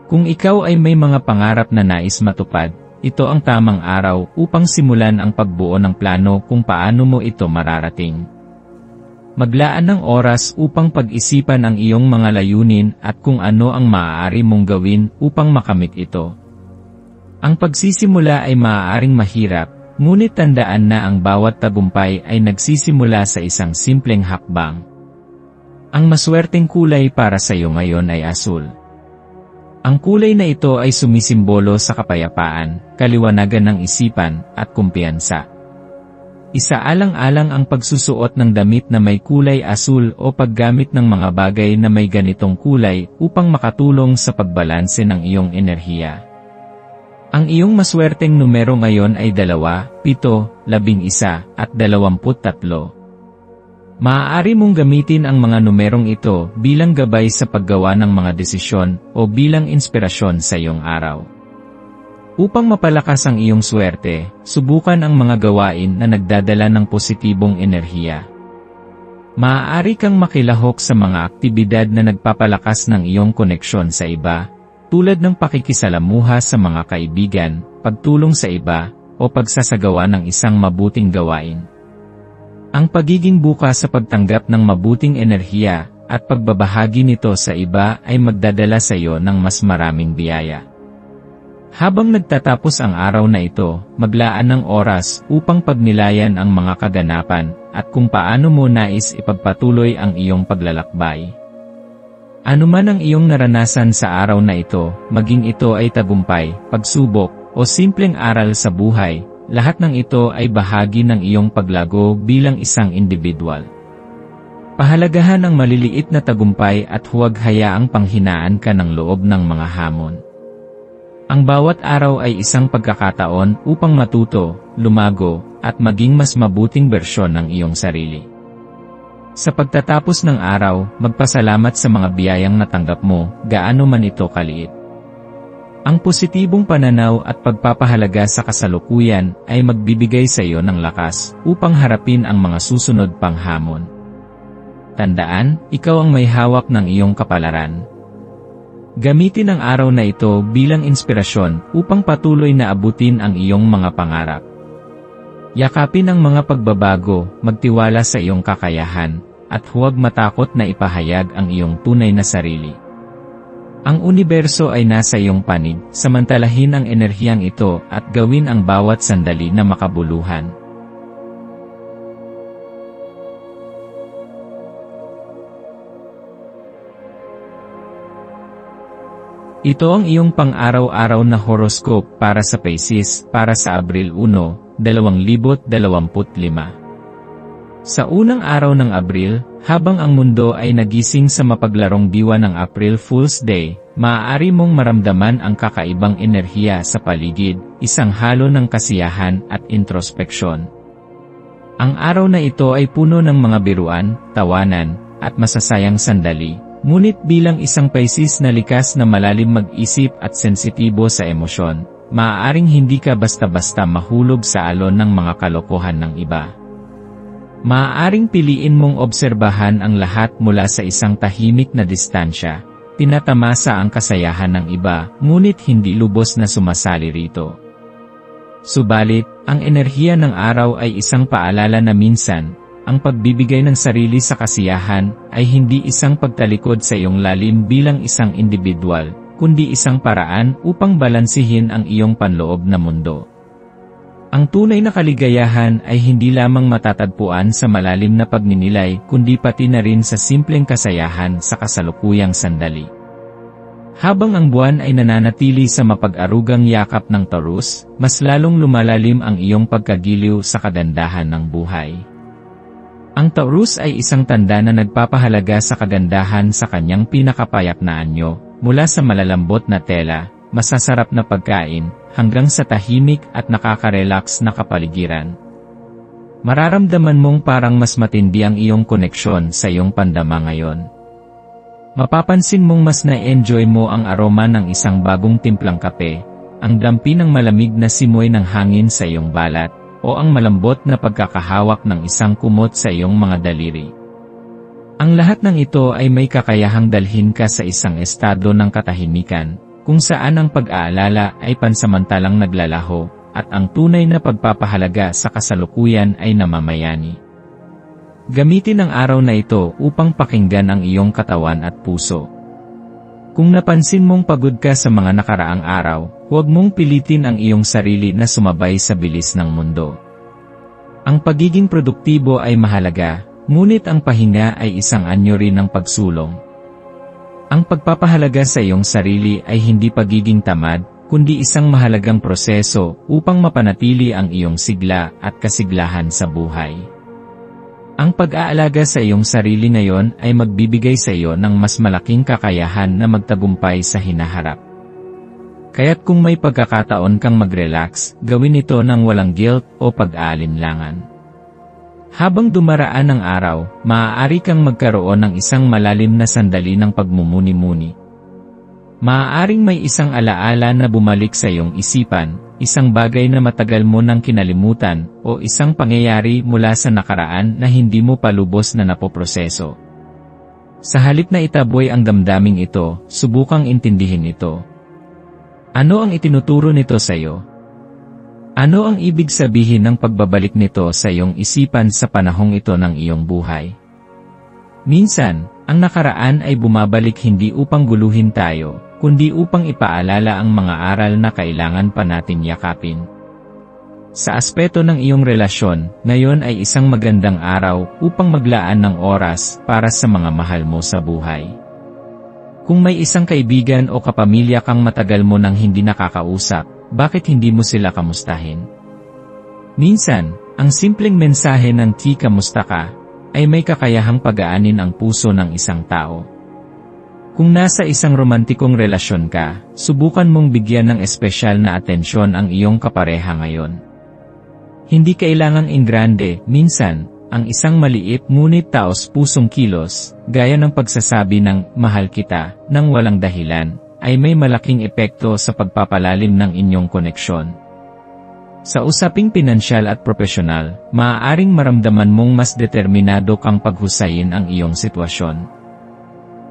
Kung ikaw ay may mga pangarap na nais matupad, ito ang tamang araw upang simulan ang pagbuo ng plano kung paano mo ito mararating. Maglaan ng oras upang pag-isipan ang iyong mga layunin at kung ano ang maaari mong gawin upang makamit ito. Ang pagsisimula ay maaaring mahirap, ngunit tandaan na ang bawat tagumpay ay nagsisimula sa isang simpleng hakbang. Ang maswerteng kulay para sa iyo ngayon ay asul. Ang kulay na ito ay sumisimbolo sa kapayapaan, kaliwanagan ng isipan, at kumpiyansa. Isaalang-alang ang pagsusuot ng damit na may kulay asul o paggamit ng mga bagay na may ganitong kulay upang makatulong sa pagbalanse ng iyong enerhiya. Ang iyong maswerteng numero ngayon ay 2, 7, 11, at 23. Maaari mong gamitin ang mga numerong ito bilang gabay sa paggawa ng mga desisyon o bilang inspirasyon sa iyong araw. Upang mapalakas ang iyong swerte, subukan ang mga gawain na nagdadala ng positibong enerhiya. Maaari kang makilahok sa mga aktibidad na nagpapalakas ng iyong koneksyon sa iba, tulad ng pakikisalamuha sa mga kaibigan, pagtulong sa iba, o pagsasagawa ng isang mabuting gawain. Ang pagiging bukas sa pagtanggap ng mabuting enerhiya at pagbabahagi nito sa iba ay magdadala sa iyo ng mas maraming biyaya. Habang nagtatapos ang araw na ito, maglaan ng oras upang pagnilayan ang mga kaganapan at kung paano mo nais ipagpatuloy ang iyong paglalakbay. Ano man ang iyong naranasan sa araw na ito, maging ito ay tagumpay, pagsubok, o simpleng aral sa buhay, lahat ng ito ay bahagi ng iyong paglago bilang isang individual. Pahalagahan ang maliliit na tagumpay at huwag hayaang panghinaan ka ng loob ng mga hamon. Ang bawat araw ay isang pagkakataon upang matuto, lumago, at maging mas mabuting bersyon ng iyong sarili. Sa pagtatapos ng araw, magpasalamat sa mga biyayang natanggap mo, gaano man ito kaliit. Ang positibong pananaw at pagpapahalaga sa kasalukuyan ay magbibigay sa iyo ng lakas upang harapin ang mga susunod pang hamon. Tandaan, ikaw ang may hawak ng iyong kapalaran. Gamitin ang araw na ito bilang inspirasyon upang patuloy na abutin ang iyong mga pangarap. Yakapin ang mga pagbabago, magtiwala sa iyong kakayahan, at huwag matakot na ipahayag ang iyong tunay na sarili. Ang universo ay nasa iyong panig, samantalahin ang enerhiyang ito at gawin ang bawat sandali na makabuluhan. Ito ang iyong pang-araw-araw na horoscope para sa Pisces para sa Abril 1, 2025. Sa unang araw ng Abril, habang ang mundo ay nagising sa mapaglarong diwa ng April Fool's Day, maaari mong maramdaman ang kakaibang enerhiya sa paligid, isang halo ng kasiyahan at introspeksyon. Ang araw na ito ay puno ng mga biruan, tawanan, at masasayang sandali, ngunit bilang isang Pisces na likas na malalim mag-isip at sensitibo sa emosyon, maaaring hindi ka basta-basta mahulog sa alon ng mga kalokohan ng iba. Maaaring piliin mong obserbahan ang lahat mula sa isang tahimik na distansya, tinatamasa ang kasayahan ng iba, ngunit hindi lubos na sumasali rito. Subalit, ang enerhiya ng araw ay isang paalala na minsan, ang pagbibigay ng sarili sa kasiyahan ay hindi isang pagtalikod sa iyong lalim bilang isang individual, kundi isang paraan upang balansihin ang iyong panloob na mundo. Ang tunay na kaligayahan ay hindi lamang matatagpuan sa malalim na pagninilay kundi pati na rin sa simpleng kasayahan sa kasalukuyang sandali. Habang ang buwan ay nananatili sa mapag-arugang yakap ng Taurus, mas lalong lumalalim ang iyong pagkagiliw sa kagandahan ng buhay. Ang Taurus ay isang tanda na nagpapahalaga sa kagandahan sa kanyang pinakapayak na anyo, mula sa malalambot na tela, masasarap na pagkain, hanggang sa tahimik at nakaka-relax na kapaligiran. Mararamdaman mong parang mas matindi ang iyong koneksyon sa iyong pandama ngayon. Mapapansin mong mas na-enjoy mo ang aroma ng isang bagong timplang kape, ang dampi ng malamig na simoy ng hangin sa iyong balat, o ang malambot na pagkakahawak ng isang kumot sa iyong mga daliri. Ang lahat ng ito ay may kakayahang dalhin ka sa isang estado ng katahimikan, kung saan ang pag-aalala ay pansamantalang naglalaho, at ang tunay na pagpapahalaga sa kasalukuyan ay namamayani. Gamitin ang araw na ito upang pakinggan ang iyong katawan at puso. Kung napansin mong pagod ka sa mga nakaraang araw, huwag mong pilitin ang iyong sarili na sumabay sa bilis ng mundo. Ang pagiging produktibo ay mahalaga, ngunit ang pahinga ay isang anyo rin ng pagsulong. Ang pagpapahalaga sa iyong sarili ay hindi pagiging tamad, kundi isang mahalagang proseso upang mapanatili ang iyong sigla at kasiglahan sa buhay. Ang pag-aalaga sa iyong sarili ngayon ay magbibigay sa iyo ng mas malaking kakayahan na magtagumpay sa hinaharap. Kaya't kung may pagkakataon kang mag-relax, gawin ito ng walang guilt o pag-aalinlangan. Habang dumaraan ang araw, maaari kang magkaroon ng isang malalim na sandali ng pagmumuni-muni. Maaaring may isang alaala na bumalik sa iyong isipan, isang bagay na matagal mo nang kinalimutan, o isang pangyayari mula sa nakaraan na hindi mo pa lubos na napoproseso. Sa halip na itaboy ang damdaming ito, subukang intindihin ito. Ano ang itinuturo nito sa iyo? Ano ang ibig sabihin ng pagbabalik nito sa iyong isipan sa panahong ito ng iyong buhay? Minsan, ang nakaraan ay bumabalik hindi upang guluhin tayo, kundi upang ipaalala ang mga aral na kailangan pa natin yakapin. Sa aspeto ng iyong relasyon, ngayon ay isang magandang araw upang maglaan ng oras para sa mga mahal mo sa buhay. Kung may isang kaibigan o kapamilya kang matagal mo nang hindi nakakausap, bakit hindi mo sila kamustahin? Minsan, ang simpleng mensahe ng kamusta ka, ay may kakayahang pagaanin ang puso ng isang tao. Kung nasa isang romantikong relasyon ka, subukan mong bigyan ng espesyal na atensyon ang iyong kapareha ngayon. Hindi kailangang ingrande, minsan, ang isang maliit ngunit taos-pusong kilos, gaya ng pagsasabi ng mahal kita, nang walang dahilan, ay may malaking epekto sa pagpapalalim ng inyong koneksyon. Sa usaping pinansyal at propesyonal, maaaring maramdaman mong mas determinado kang paghusayin ang iyong sitwasyon.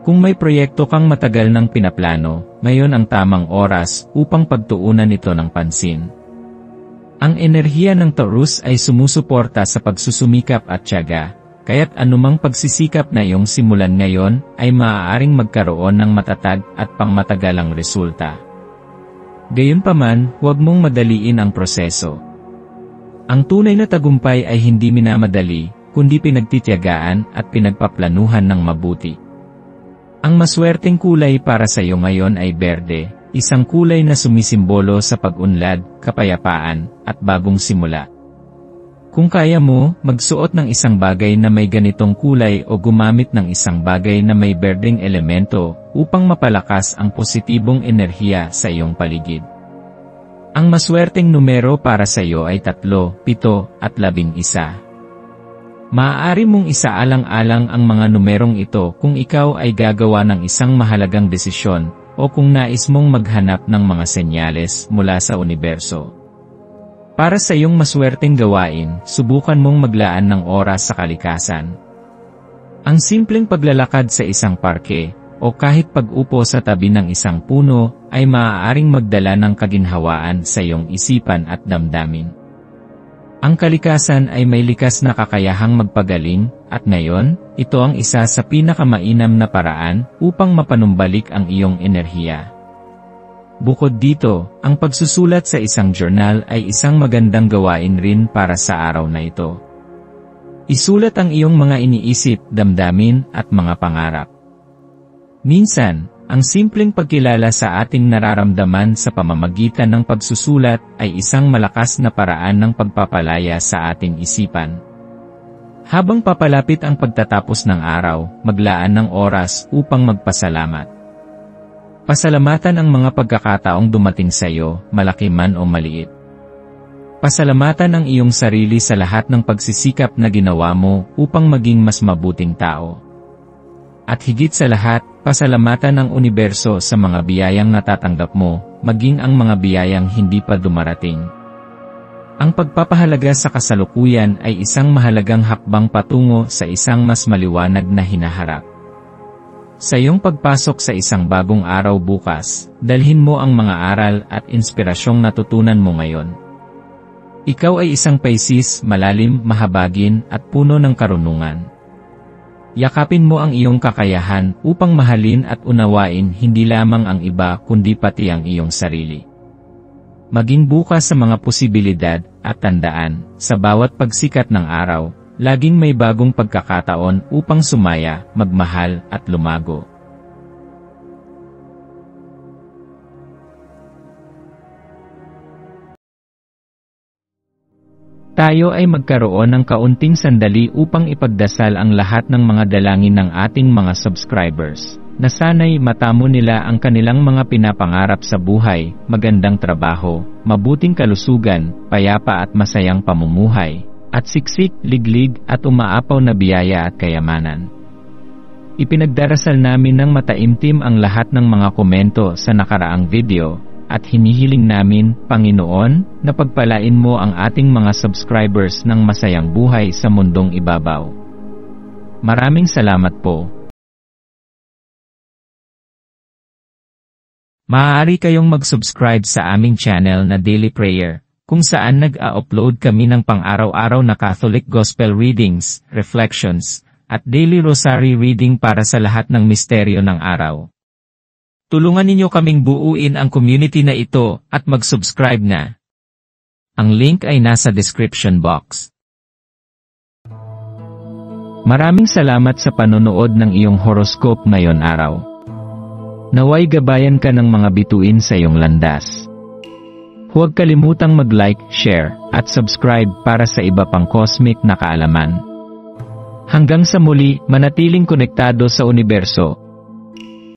Kung may proyekto kang matagal nang pinaplano, ngayon ang tamang oras upang pagtuunan ito ng pansin. Ang enerhiya ng Taurus ay sumusuporta sa pagsusumikap at tiyaga, kaya't anumang pagsisikap na iyong simulan ngayon ay maaaring magkaroon ng matatag at pangmatagalang resulta. Gayunpaman, huwag mong madaliin ang proseso. Ang tunay na tagumpay ay hindi minamadali, kundi pinagtitiyagaan at pinagpaplanuhan ng mabuti. Ang maswerteng kulay para sa iyo ngayon ay berde, isang kulay na sumisimbolo sa pag-unlad, kapayapaan, at bagong simula. Kung kaya mo, magsuot ng isang bagay na may ganitong kulay o gumamit ng isang bagay na may berdeng elemento upang mapalakas ang positibong enerhiya sa iyong paligid. Ang maswerteng numero para sa iyo ay 3, 7, at 11. Maaari mong isaalang-alang ang mga numerong ito kung ikaw ay gagawa ng isang mahalagang desisyon o kung nais mong maghanap ng mga senyales mula sa universo. Para sa iyong maswerteng gawain, subukan mong maglaan ng oras sa kalikasan. Ang simpleng paglalakad sa isang parke, o kahit pag-upo sa tabi ng isang puno, ay maaaring magdala ng kaginhawaan sa iyong isipan at damdamin. Ang kalikasan ay may likas na kakayahang magpagaling, at ngayon, ito ang isa sa pinakamainam na paraan upang mapanumbalik ang iyong enerhiya. Bukod dito, ang pagsusulat sa isang journal ay isang magandang gawain rin para sa araw na ito. Isulat ang iyong mga iniisip, damdamin, at mga pangarap. Minsan, ang simpleng pagkilala sa ating nararamdaman sa pamamagitan ng pagsusulat ay isang malakas na paraan ng pagpapalaya sa ating isipan. Habang papalapit ang pagtatapos ng araw, maglaan ng oras upang magpasalamat. Pasalamatan ang mga pagkakataong dumating sa iyo, malaki man o maliit. Pasalamatan ang iyong sarili sa lahat ng pagsisikap na ginawa mo upang maging mas mabuting tao. At higit sa lahat, pasalamatan ang universo sa mga biyayang natatanggap mo, maging ang mga biyayang hindi pa dumarating. Ang pagpapahalaga sa kasalukuyan ay isang mahalagang hakbang patungo sa isang mas maliwanag na hinaharap. Sa iyong pagpasok sa isang bagong araw bukas, dalhin mo ang mga aral at inspirasyong natutunan mo ngayon. Ikaw ay isang Pisces, malalim, mahabagin, at puno ng karunungan. Yakapin mo ang iyong kakayahan upang mahalin at unawain hindi lamang ang iba kundi pati ang iyong sarili. Maging bukas sa mga posibilidad at tandaan, sa bawat pagsikat ng araw, laging may bagong pagkakataon upang sumaya, magmahal, at lumago. Tayo ay magkaroon ng kaunting sandali upang ipagdasal ang lahat ng mga dalangin ng ating mga subscribers, na sana'y matamo nila ang kanilang mga pinapangarap sa buhay, magandang trabaho, mabuting kalusugan, payapa at masayang pamumuhay, at siksik, liglig, at umaapaw na biyaya at kayamanan. Ipinagdarasal namin ng mataimtim ang lahat ng mga komento sa nakaraang video, at hinihiling namin, Panginoon, na pagpalain mo ang ating mga subscribers ng masayang buhay sa mundong ibabaw. Maraming salamat po. Maaari kayong mag-subscribe sa aming channel na Daily Prayer, kung saan nag-a-upload kami ng pang-araw-araw na Catholic Gospel Readings, Reflections, at Daily Rosary Reading para sa lahat ng misteryo ng araw. Tulungan ninyo kaming buuin ang community na ito at mag-subscribe na. Ang link ay nasa description box. Maraming salamat sa panonood ng iyong horoscope ngayon araw. Naway gabayan ka ng mga bituin sa iyong landas. Huwag kalimutang mag-like, share, at subscribe para sa iba pang cosmic na kaalaman. Hanggang sa muli, manatiling konektado sa universo.